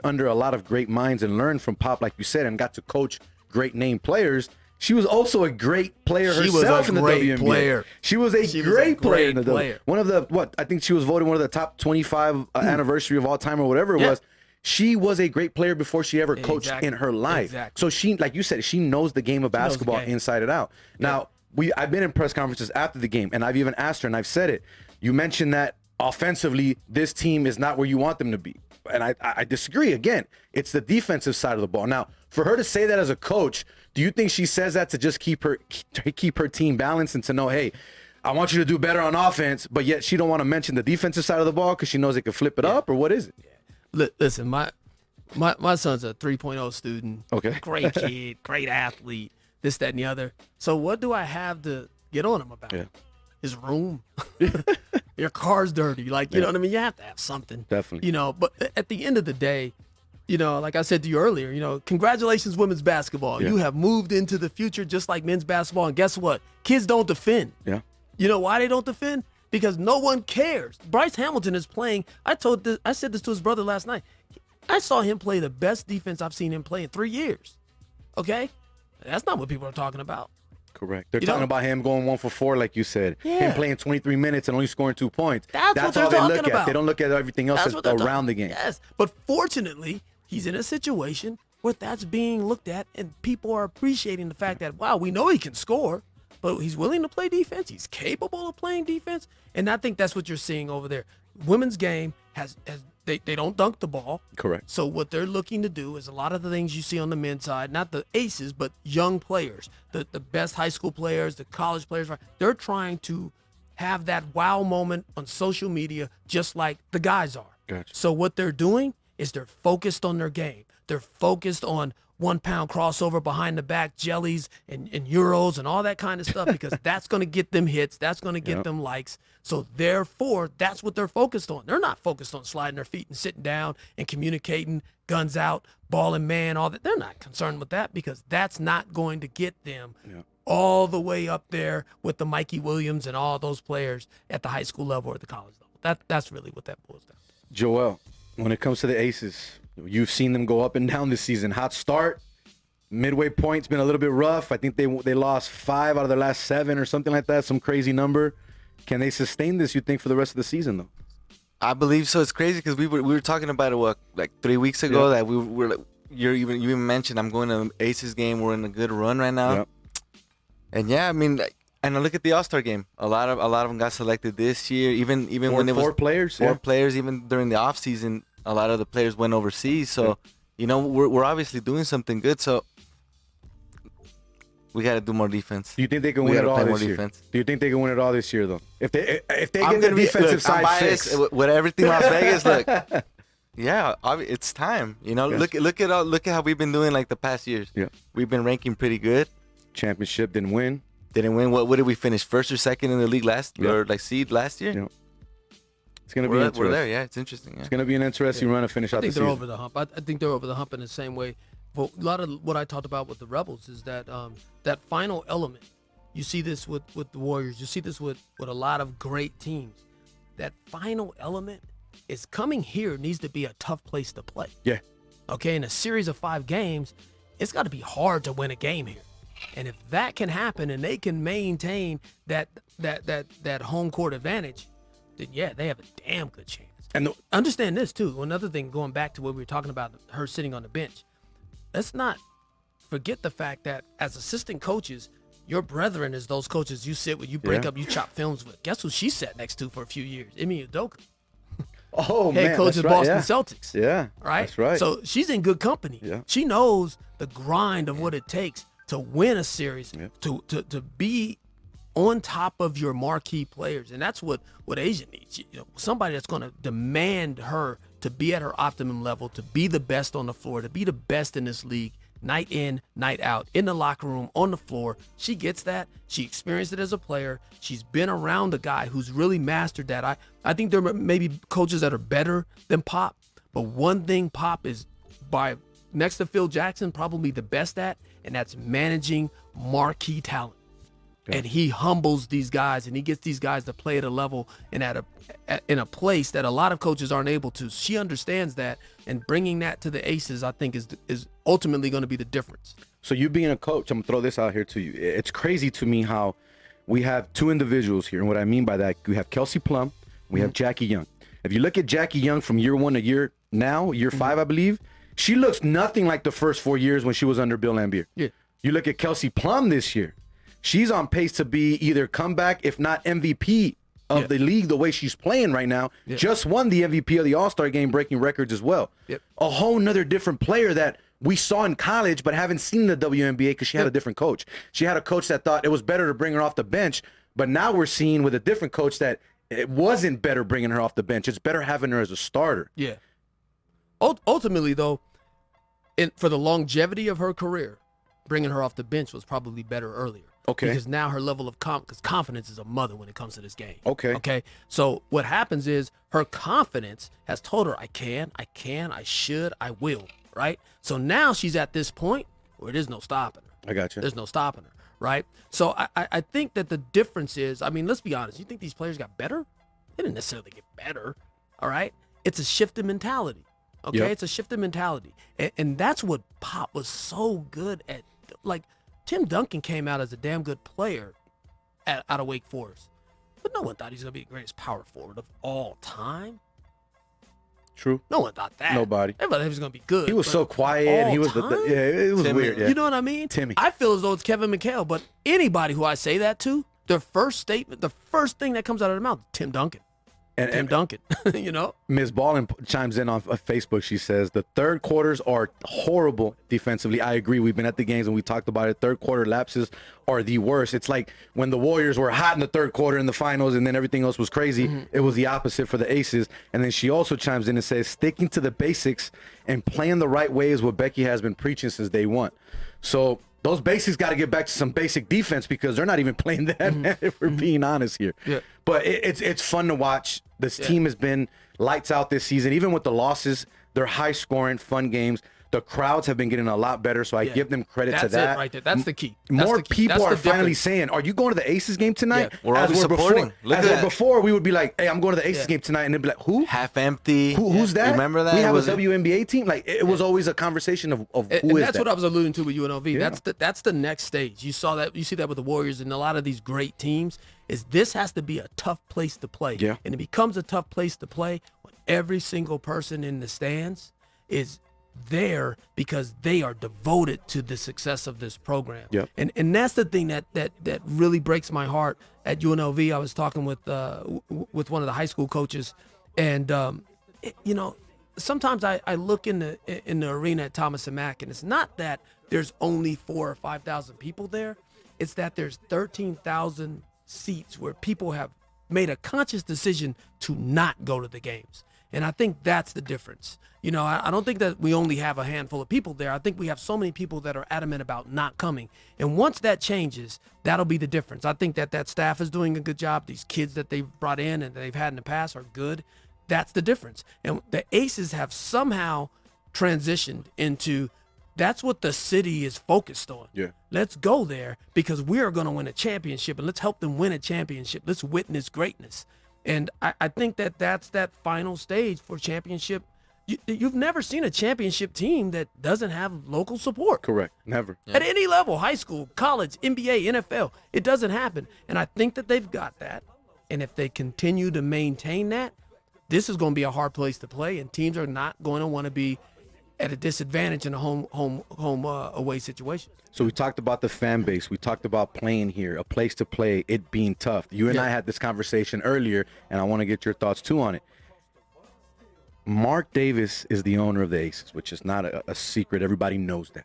under a lot of great minds and learn from Pop, like you said, and got to coach great name players, she was also a great player herself in the WNBA. Player. She was a great player in the player. One of the, I think she was voted one of the top 25 anniversary of all time or whatever it was. She was a great player before she ever coached in her life. Exactly. So she, like you said, she knows the game of basketball inside and out. Now, I've been in press conferences after the game, and I've even asked her, and I've said it. You mentioned that offensively, this team is not where you want them to be. And I disagree. Again, it's the defensive side of the ball. Now, for her to say that as a coach, do you think she says that to just keep her team balanced and to know, hey, I want you to do better on offense, but yet she don't want to mention the defensive side of the ball because she knows it can flip it up, or what is it? Yeah. Listen, my son's a 3.0 student. Okay. Great kid, great athlete, this, that, and the other. So what do I have to get on him about? Yeah. His room. Your car's dirty. Like, you know what I mean? You have to have something. Definitely. But at the end of the day, like I said to you earlier, congratulations, women's basketball. Yeah. You have moved into the future just like men's basketball. And guess what? Kids don't defend. Yeah. You know why they don't defend? Because no one cares. Bryce Hamilton is playing. I said this to his brother last night. I saw him play the best defense I've seen him play in 3 years. Okay? That's not what people are talking about. Correct. They're talking about him going 1 for 4, like you said. Yeah. Him playing 23 minutes and only scoring 2 points. That's what all they're they look talking about. at. They don't look at everything else around the game. Yes. But fortunately, he's in a situation where that's being looked at and people are appreciating the fact that, wow, we know he can score, but he's willing to play defense. He's capable of playing defense. And I think that's what you're seeing over there. Women's game has they don't dunk the ball. Correct. So what they're looking to do is a lot of the things you see on the men's side, not the aces, but young players, the best high school players, the college players. They're trying to have that wow moment on social media just like the guys are. Gotcha. So what they're doing is they're focused on their game. They're focused on 1 pound crossover behind the back jellies and euros and all that kind of stuff because that's going to get them hits. That's going to get them likes. So therefore, that's what they're focused on. They're not focused on sliding their feet and sitting down and communicating, guns out, ball and man, all that. They're not concerned with that because that's not going to get them all the way up there with the Mikey Williams and all those players at the high school level or the college level. That's really what that boils down to. Joel, when it comes to the Aces, you've seen them go up and down this season. Hot start. Midway point's been a little bit rough. I think they lost 5 out of their last 7 or something like that, some crazy number. Can they sustain this, you think, for the rest of the season, though? I believe so. It's crazy because we were talking about it, like 3 weeks ago that we were like, you even mentioned I'm going to an Aces game. We're in a good run right now. Yep. And I mean, and I look at the All-Star game. A lot of them got selected this year. Even when it was 4 players, four players, even during the off season, a lot of the players went overseas. So, we're obviously doing something good. So we got to do more defense. Do you think they can win it all this year? Do you think they can win it all this year, though? If they get the defensive side fixed with everything Las Vegas, look, it's time. Look at how we've been doing like the past years. Yeah, we've been ranking pretty good. Championship didn't win. What did we finish? First or second in the league or like seed last year? Yeah. It's gonna be interesting. We're there, yeah. It's interesting. Yeah. It's gonna be an interesting run to finish out the season. I think they're over the hump. I think they're over the hump in the same way. But a lot of what I talked about with the Rebels is that that final element. You see this with the Warriors. You see this with a lot of great teams. That final element is coming here needs to be a tough place to play. Yeah. Okay, in a series of 5 games, it's got to be hard to win a game here. And if that can happen and they can maintain that home court advantage, then they have a damn good chance. And understand this too. Another thing, going back to what we were talking about, her sitting on the bench. Let's not forget the fact that as assistant coaches, your brethren is those coaches you sit with, you break up, you chop films with. Guess who she sat next to for a few years? Ime Udoka. Oh, man. Head coach of Boston Celtics. Yeah. Right? That's right. So she's in good company. Yeah. She knows the grind of what it takes to win a series, to be on top of your marquee players. And that's what Asia needs. Somebody that's going to demand her to be at her optimum level, to be the best on the floor, to be the best in this league, night in, night out, in the locker room, on the floor. She gets that. She experienced it as a player. She's been around a guy who's really mastered that. I think there may be coaches that are better than Pop, but one thing Pop is, by next to Phil Jackson, probably the best at, and that's managing marquee talent. And he humbles these guys, and he gets these guys to play at a level and in a place that a lot of coaches aren't able to. She understands that, and bringing that to the Aces, I think, is ultimately going to be the difference. So you being a coach, I'm going to throw this out here to you. It's crazy to me how we have 2 individuals here, and what I mean by that, we have Kelsey Plum, we have Jackie Young. If you look at Jackie Young from year 1 to year 5, I believe, she looks nothing like the first 4 years when she was under Bill Laimbeer. Yeah. You look at Kelsey Plum this year. She's on pace to be either comeback, if not MVP of the league, the way she's playing right now. Yeah. Just won the MVP of the All-Star game, breaking records as well. Yep. A whole nother different player that we saw in college but haven't seen the WNBA because she had a different coach. She had a coach that thought it was better to bring her off the bench, but now we're seeing with a different coach that it wasn't better bringing her off the bench. It's better having her as a starter. Yeah. Ultimately, though, for the longevity of her career, bringing her off the bench was probably better earlier. Okay. Because now her level of confidence is a mother when it comes to this game. Okay. So what happens is her confidence has told her, I can, I should, I will, right? So now she's at this point where there's no stopping her. I got you. There's no stopping her, right? So I think that the difference is, I mean, let's be honest. You think these players got better? They didn't necessarily get better, all right? It's a shift in mentality, okay? Yep. It's a shift in mentality. And that's what Pop was so good at. Like, Tim Duncan came out as a damn good player out of Wake Forest. But no one thought he was going to be the greatest power forward of all time. True. No one thought that. Nobody. Everybody thought he was going to be good. He was so quiet. He was it was Timmy. weird. Yeah. You know what I mean? Timmy. I feel as though it's Kevin McHale, but anybody who I say that to, their first statement, the first thing that comes out of their mouth, Tim Duncan. Tim Duncan, you know. Ms. Ballin chimes in on Facebook. She says the third quarters are horrible defensively. I agree. We've been at the games and we talked about it. Third quarter lapses are the worst. It's like when the Warriors were hot in the third quarter in the finals and then everything else was crazy. It was the opposite for the Aces. And then she also chimes in and says sticking to the basics and playing the right way is what Becky has been preaching since day one. So those basics got to get back to some basic defense because they're not even playing that, if we're being honest here. Yeah. But it's fun to watch. This team has been lights out this season. Even with the losses, they're high-scoring, fun games. The crowds have been getting a lot better, so I give them credit to that. That's it right there. That's the key. That's More the key. people That's are the finally difference. saying, are you going to the Aces game tonight? Yeah. We're always supporting. Look at that. Before, we would be like, hey, I'm going to the Aces game tonight. And they'd be like, who? Half empty. Who's that? Remember that? We have a Was it- WNBA team? Like, it was always a conversation of who And is that's that? what I was alluding to with UNLV. Yeah. That's the next stage. You saw that. You see that with the Warriors and a lot of these great teams. Is this has to be a tough place to play. Yeah. And it becomes a tough place to play when every single person in the stands is there because they are devoted to the success of this program. Yep. And that's the thing that really breaks my heart at UNLV. I was talking with one of the high school coaches, and you know, sometimes I look in the arena at Thomas and Mack, and it's not that there's only 4,000 or 5,000 people there. It's that there's 13,000 seats where people have made a conscious decision to not go to the games. And I think that's the difference. You know, I don't think that we only have a handful of people there. I think we have so many people that are adamant about not coming. And once that changes, that'll be the difference. I think that staff is doing a good job. These kids that they've brought in and they've had in the past are good. That's the difference. And the Aces have somehow transitioned into that's what the city is focused on. Yeah. Let's go there because we are going to win a championship, and let's help them win a championship. Let's witness greatness. And I think that's that final stage for championship. You've never seen a championship team that doesn't have local support. Correct. Never. At any level, high school, college, NBA, NFL, it doesn't happen. And I think that they've got that. And if they continue to maintain that, this is going to be a hard place to play, and teams are not going to want to be at a disadvantage in a home away situation. So we talked about the fan base. We talked about playing here, a place to play, it being tough. You and I had this conversation earlier, and I want to get your thoughts too on it. Mark Davis is the owner of the Aces, which is not a secret. Everybody knows that.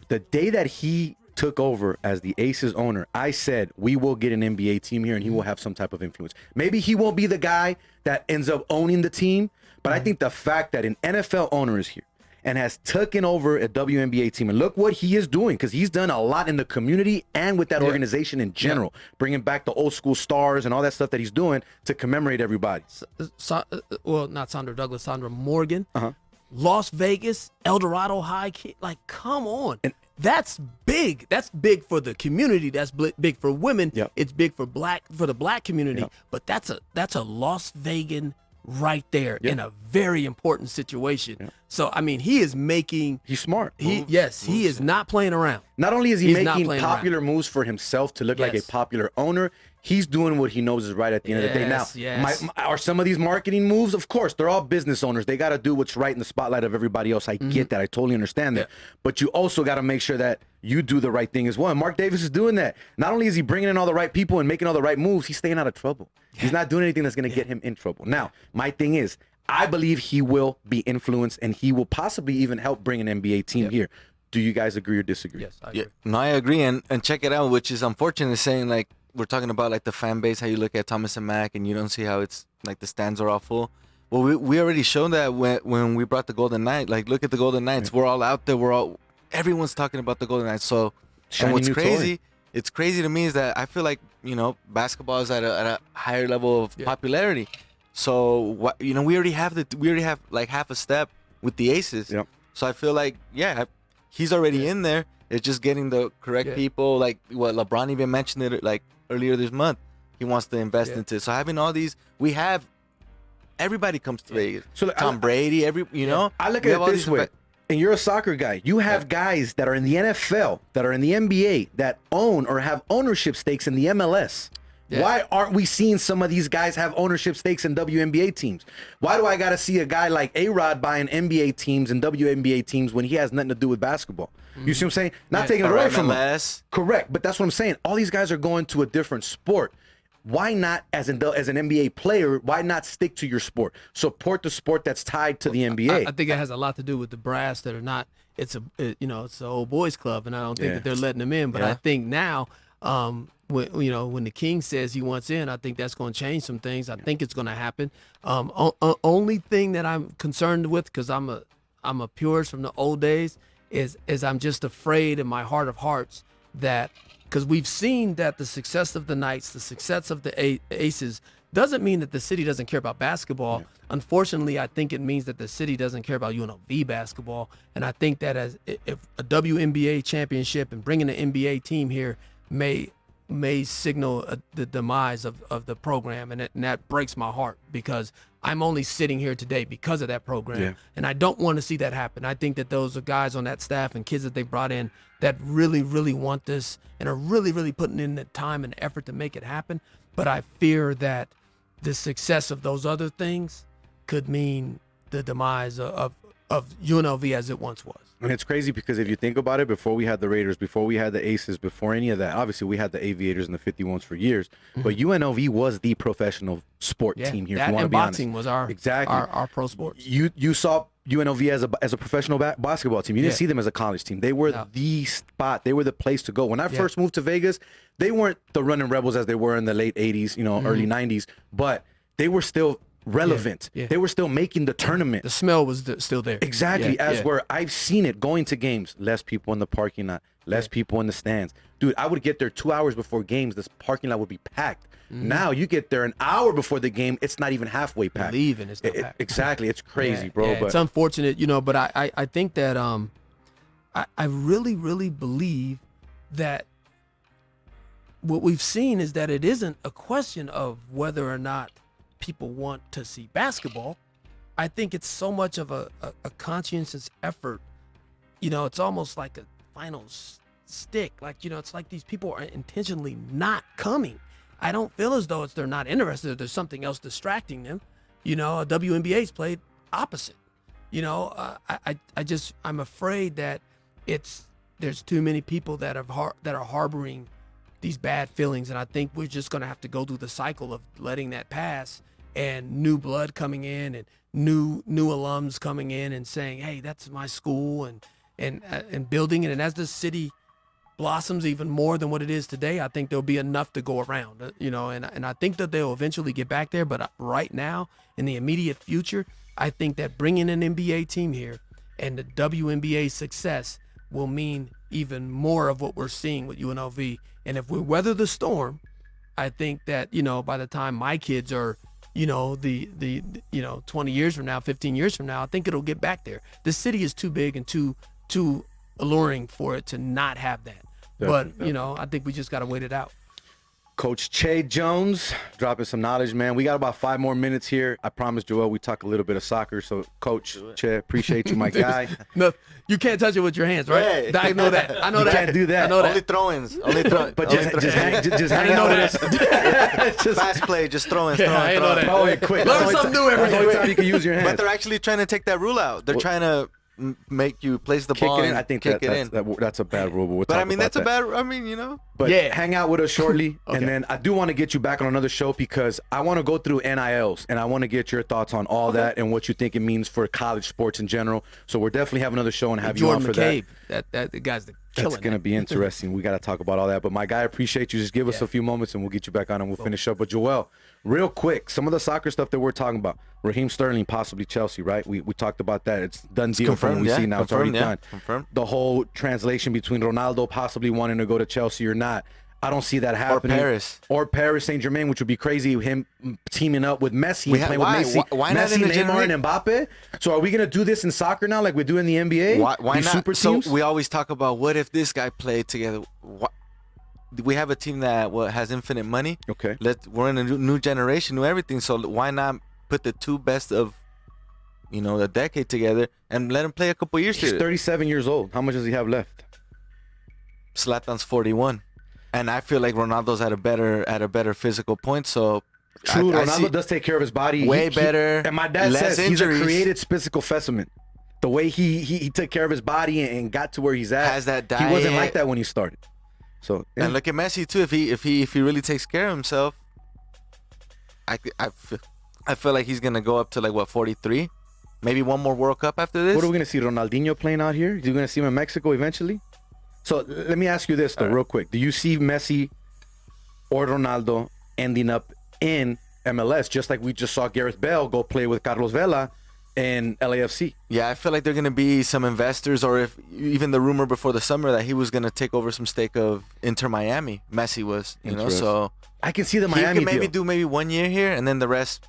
The day that he took over as the Aces owner, I said, we will get an NBA team here and he will have some type of influence. Maybe he won't be the guy that ends up owning the team, but I think the fact that an NFL owner is here and has taken over a WNBA team, and look what he is doing, because he's done a lot in the community and with that organization in general, bringing back the old school stars and all that stuff that he's doing to commemorate everybody. Well, not Sandra Douglas, Sandra Morgan, Las Vegas, El Dorado High, like, come on. And that's big. That's big for the community. That's big for women. It's big for the black community. But that's a Las Vegan right there in a very important situation. So I mean, he is making. He's smart. He is not playing around. Not only is he making popular moves for himself to look like a popular owner, he's doing what he knows is right at the end of the day. Now, are some of these marketing moves? Of course, they're all business owners. They got to do what's right in the spotlight of everybody else. I get that. I totally understand that. But you also got to make sure that you do the right thing as well. And Mark Davis is doing that. Not only is he bringing in all the right people and making all the right moves, he's staying out of trouble. He's not doing anything that's going to get him in trouble. Now, my thing is, I believe he will be influenced and he will possibly even help bring an NBA team here. Do you guys agree or disagree? Yes, I agree. No, I agree. And check it out, which is unfortunate, saying like we're talking about like the fan base, how you look at Thomas and Mack and you don't see how it's like the stands are all full. Well, we already showed that when we brought the Golden Knights. Like, look at the Golden Knights. We're all out there. Everyone's talking about the Golden Knights. So, and what's crazy, it's crazy to me is that I feel like, you know, basketball is at a higher level of popularity. So, we already have like half a step with the Aces. So I feel like, he's already in there. It's just getting the correct people. Like what LeBron even mentioned it like earlier this month. He wants to invest into it. So having all these, everybody comes to Vegas. So Tom Brady, I look at it this way. And you're a soccer guy. You have guys that are in the NFL, that are in the NBA, that own or have ownership stakes in the MLS. Why aren't we seeing some of these guys have ownership stakes in WNBA teams? Why do I got to see a guy like A-Rod buying NBA teams and WNBA teams when he has nothing to do with basketball? You see what I'm saying? Not taking it away from him. Correct, but that's what I'm saying. All these guys are going to a different sport. why not, as an NBA player, why not stick to your sport? Support the sport that's tied to the NBA. I think it has a lot to do with the brass that are not. It's an old boys club, and I don't think that they're letting them in. But I think now, when the King says he wants in, I think that's going to change some things. I think it's going to happen. Only thing that I'm concerned with, because I'm a purist from the old days, is I'm just afraid in my heart of hearts that, because we've seen that the success of the Knights, the success of the Aces, doesn't mean that the city doesn't care about basketball. Yeah. Unfortunately, I think it means that the city doesn't care about UNLV basketball. And I think that if a WNBA championship and bringing an NBA team here may signal the demise of the program, and that breaks my heart, because I'm only sitting here today because of that program, and I don't want to see that happen. I think that those are guys on that staff and kids that they brought in that really, really want this and are really, really putting in the time and effort to make it happen. But I fear that the success of those other things could mean the demise of UNLV as it once was. And it's crazy because if you think about it, before we had the Raiders, before we had the Aces, before any of that, obviously we had the Aviators and the 51s for years, but UNLV was the professional sport team here. That, if you want and to be boxing honest. was our pro sports. You saw UNLV as a professional basketball team. You didn't see them as a college team. They were the spot. They were the place to go. When I first moved to Vegas, they weren't the Runnin Rebels as they were in the late 80s, early 90s, but they were still relevant. They were still making the tournament. The smell was still there. Exactly. Where I've seen it going to games, less people in the parking lot, less people in the stands. Dude, I would get there 2 hours before games. This parking lot would be packed. Now you get there an hour before the game, it's not even halfway packed. Leaving, it's not packed. Exactly. It's crazy, bro. But it's unfortunate, but I think that I really, really believe that what we've seen is that it isn't a question of whether or not people want to see basketball. I think it's so much of a conscientious effort. It's almost like a final stick. Like, it's like these people are intentionally not coming. I don't feel as though they're not interested, or there's something else distracting them. WNBA's played opposite. I'm afraid that there's too many people that are harboring these bad feelings, and I think we're just going to have to go through the cycle of letting that pass, and new blood coming in, and new alums coming in and saying, hey, that's my school, and building it. And as the city blossoms even more than what it is today, I think there'll be enough to go around, and I think that they'll eventually get back there. But right now, in the immediate future, I think that bringing an NBA team here and the WNBA success will mean even more of what we're seeing with UNLV. And if we weather the storm, I think that, by the time my kids are, the 20 years from now, 15 years from now, I think it'll get back there. The city is too big and too alluring for it to not have that. Definitely. But, I think we just got to wait it out. Coach Che Jones dropping some knowledge, man. We got about 5 more minutes here. I promise, Joel, we talk a little bit of soccer. So, Coach Che, appreciate you, my guy. No, you can't touch it with your hands, right? I know that. I know you that. Can't do that. I know that. Only throw-ins. But just hang out with us. Fast play, just throw-ins. I know that. Oh, quick. Learn something new every day. That's the only time you can use your hands. But they're actually trying to take that rule out. They're trying to make you place the ball. Kick it in. I think that's a bad rule. But I mean, that's a bad. But hang out with us shortly, okay. And then I do want to get you back on another show because I want to go through NILs and I want to get your thoughts on all that and what you think it means for college sports in general. So we're definitely having another show and have you on for McCabe, that the guy's the killer. That's gonna be interesting. We got to talk about all that. But my guy, I appreciate you. Just give us a few moments and we'll get you back on and we'll finish up. But Joel, real quick, some of the soccer stuff that we're talking about. Raheem Sterling, possibly Chelsea, right? We talked about that. It's done deal from what we see now. It's already done. Confirmed. The whole translation between Ronaldo possibly wanting to go to Chelsea or not. I don't see that happening. Or Paris Saint-Germain, which would be crazy. Him teaming up with Messi and playing with Messi. Why not Messi, Neymar, and Mbappe. So are we going to do this in soccer now like we do in the NBA? Why not? Super teams? So we always talk about what if this guy played together. We have a team that has infinite money. Okay. We're in a new generation, new everything. So why not put the two best of a decade together and let him play a couple years. He's 37 years old. How much does he have left? Zlatan's 41, and I feel like Ronaldo's at a better physical point. So true, Ronaldo does take care of his body way better. And my dad says he's a created physical specimen. The way he took care of his body and got to where he's at. Has that diet. He wasn't like that when he started. So and look at Messi too. If he really takes care of himself, I feel like he's gonna go up to like what 43, maybe one more World Cup after this. What are we gonna see? Ronaldinho playing out here? You're gonna see him in Mexico eventually. So let me ask you this though, real quick. Do you see Messi or Ronaldo ending up in MLS, just like we just saw Gareth Bale go play with Carlos Vela in LAFC? Yeah, I feel like they're gonna be some investors, or if even the rumor before the summer that he was gonna take over some stake of Inter Miami. Messi was, you know, so I can see the he Miami can maybe deal. do maybe 1 year here, and then the rest.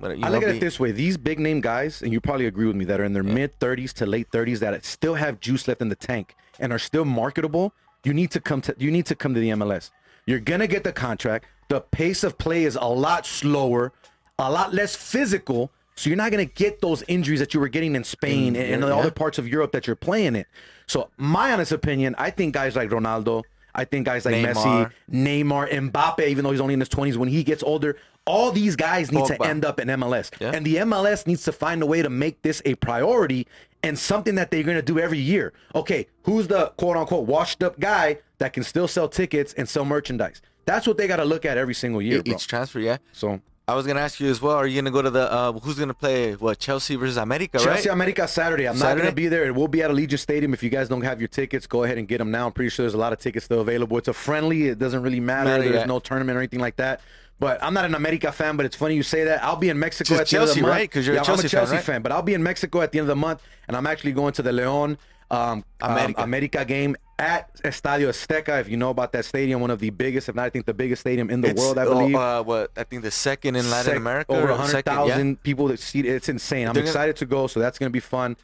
I look at it this way: these big name guys, and you probably agree with me, that are in their mid 30s to late 30s, that still have juice left in the tank and are still marketable. You need to come to the MLS. You're gonna get the contract. The pace of play is a lot slower, a lot less physical. So you're not gonna get those injuries that you were getting in Spain and the other parts of Europe that you're playing in. So my honest opinion, I think guys like Ronaldo, I think guys like Messi, Neymar, Mbappe, even though he's only in his 20s, when he gets older, all these guys need to end up in MLS. And the MLS needs to find a way to make this a priority and something that they're going to do every year. Okay, who's the quote-unquote washed-up guy that can still sell tickets and sell merchandise? That's what they got to look at every single year, bro. Each transfer, yeah. So I was gonna ask you as well. Are you gonna go to the who's gonna play what, Chelsea versus America, right? Chelsea America Saturday. I'm not gonna be there. It will be at Allegiant Stadium. If you guys don't have your tickets, go ahead and get them now. I'm pretty sure there's a lot of tickets still available. It's a friendly. It doesn't really matter. There's no tournament or anything like that. But I'm not an America fan, but it's funny you say that. I'll be in Mexico at the end of the month. Right? Because you're a I'm a Chelsea fan, fan, but I'll be in Mexico at the end of the month, and I'm actually going to the León America game at Estadio Azteca. If you know about that stadium, one of the biggest, if not, I think the biggest stadium in the world, I believe. What, I think the second in Latin America. Over 100,000 people that see it. It's insane. I'm excited to go, so that's going to be fun.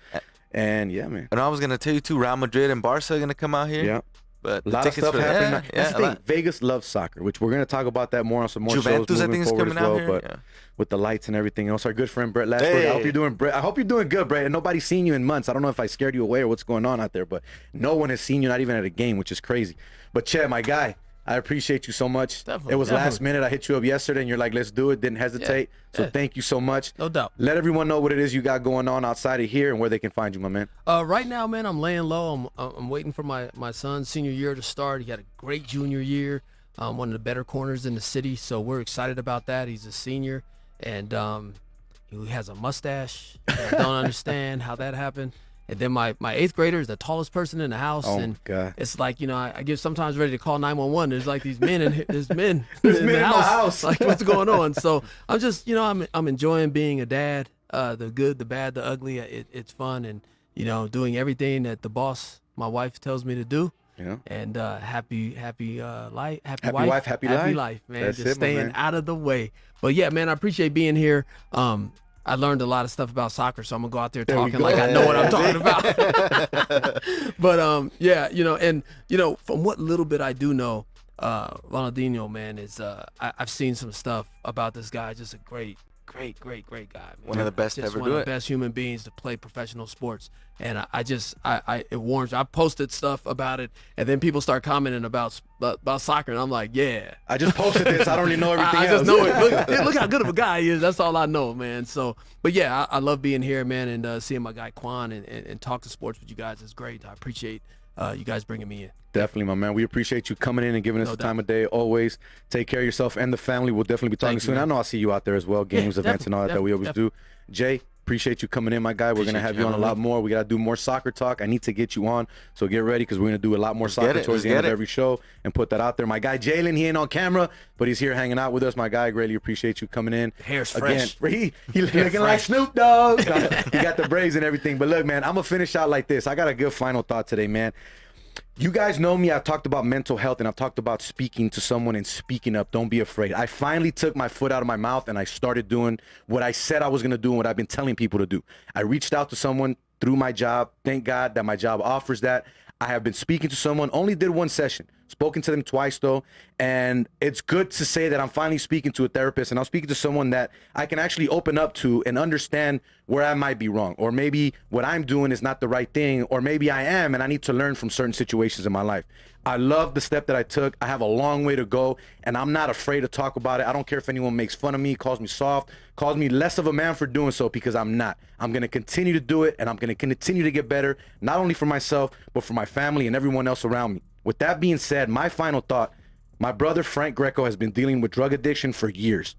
And yeah, man. And I was going to tell you too, Real Madrid and Barca are going to come out here. Yeah. But a lot of stuff happening. That's the thing. Vegas loves soccer, which we're going to talk about that more on some more Juventus, shows I think, moving forward as well. here. But with the lights and everything else, our good friend Brett Lashford. I hope you're doing good, Brett. And nobody's seen you in months. I don't know if I scared you away or what's going on out there, but no one has seen you, not even at a game, which is crazy. But Chet, my guy, I appreciate you so much. Definitely, it was last minute. I hit you up yesterday, and you're like, let's do it. Didn't hesitate. So thank you so much. No doubt. Let everyone know what it is you got going on outside of here and where they can find you, my man. Right now, man, I'm laying low. I'm waiting for my son's senior year to start. He had a great junior year, one of the better corners in the city. So we're excited about that. He's a senior, and he has a mustache. I don't understand how that happened. And then my 8th grader is the tallest person in the house. Oh, and God. It's like, I get sometimes ready to call 911. There's like these men in There's men in the house. Like, what's going on? So I'm just, I'm enjoying being a dad. The good, the bad, the ugly. It's fun, and doing everything that the boss, my wife, tells me to do. Yeah. And happy life, happy life, man. That's just staying out of the way. But yeah, man, I appreciate being here. I learned a lot of stuff about soccer, so I'm gonna go out there talking like I know what I'm talking about. But yeah, from what little bit I do know, Ronaldinho, man, is I've seen some stuff about this guy. Just a great guy, man. One of the best to ever do it. One of the best human beings to play professional sports. And it warms. I posted stuff about it, and then people start commenting about soccer, and I'm like, yeah. I just posted this. I don't really know everything I else. just know it. Look how good of a guy he is. That's all I know, man. So, but yeah, I love being here, man, and seeing my guy Quan and talk to sports with you guys is great. I appreciate you guys bringing me in. Definitely, my man. We appreciate you coming in and giving us the time of day. Always take care of yourself and the family. We'll definitely be talking soon. I know I'll see you out there as well. Games, events, and all that we always do. Jay, appreciate you coming in, my guy. We're going to have you on a lot more. We got to do more soccer talk. I need to get you on. So get ready, because we're going to do a lot more soccer towards the end of every show and put that out there. My guy Jalen, he ain't on camera, but he's here hanging out with us. My guy, I greatly appreciate you coming in. Hair's again, fresh. He looking like Snoop Dogg. He got the braids and everything. But look, man, I'm going to finish out like this. I got a good final thought today, man. You guys know me. I've talked about mental health, and I've talked about speaking to someone and speaking up. Don't be afraid. I finally took my foot out of my mouth, and I started doing what I said I was going to do and what I've been telling people to do. I reached out to someone through my job. Thank God that my job offers that. I have been speaking to someone, only did one session. Spoken to them twice, though, and it's good to say that I'm finally speaking to a therapist, and I'm speaking to someone that I can actually open up to and understand where I might be wrong, or maybe what I'm doing is not the right thing, or maybe I am, and I need to learn from certain situations in my life. I love the step that I took. I have a long way to go, and I'm not afraid to talk about it. I don't care if anyone makes fun of me, calls me soft, calls me less of a man for doing so, because I'm not. I'm going to continue to do it, and I'm going to continue to get better, not only for myself, but for my family and everyone else around me. With that being said, my final thought, my brother Frank Greco has been dealing with drug addiction for years.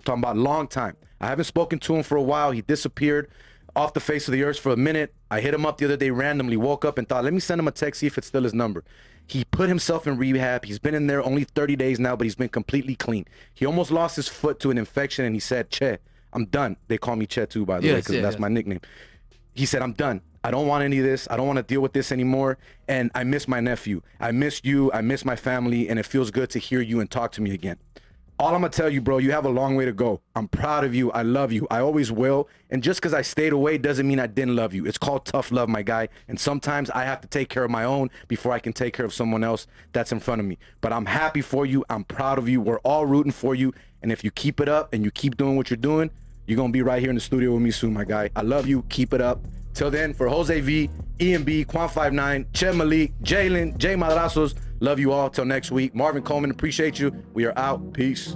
talking about long time. I haven't spoken to him for a while. He disappeared off the face of the earth for a minute. I hit him up the other day randomly, woke up and thought, let me send him a text, see if it's still his number. He put himself in rehab. He's been in there only 30 days now, but he's been completely clean. He almost lost his foot to an infection, and he said, Che, I'm done. They call me Che too, by the way, because that's my nickname. He said, I'm done. I don't want any of this. I don't want to deal with this anymore. And I miss my nephew. I miss you. I miss my family. And it feels good to hear you and talk to me again. All I'm going to tell you, bro, you have a long way to go. I'm proud of you. I love you. I always will. And just because I stayed away doesn't mean I didn't love you. It's called tough love, my guy. And sometimes I have to take care of my own before I can take care of someone else that's in front of me. But I'm happy for you. I'm proud of you. We're all rooting for you. And if you keep it up and you keep doing what you're doing, you're going to be right here in the studio with me soon, my guy. I love you. Keep it up. Till then, for Jose V, EMB, Quan59, Che Malik, Jalen, JMadrazoz, love you all. Till next week. Marvin Coleman, appreciate you. We are out. Peace.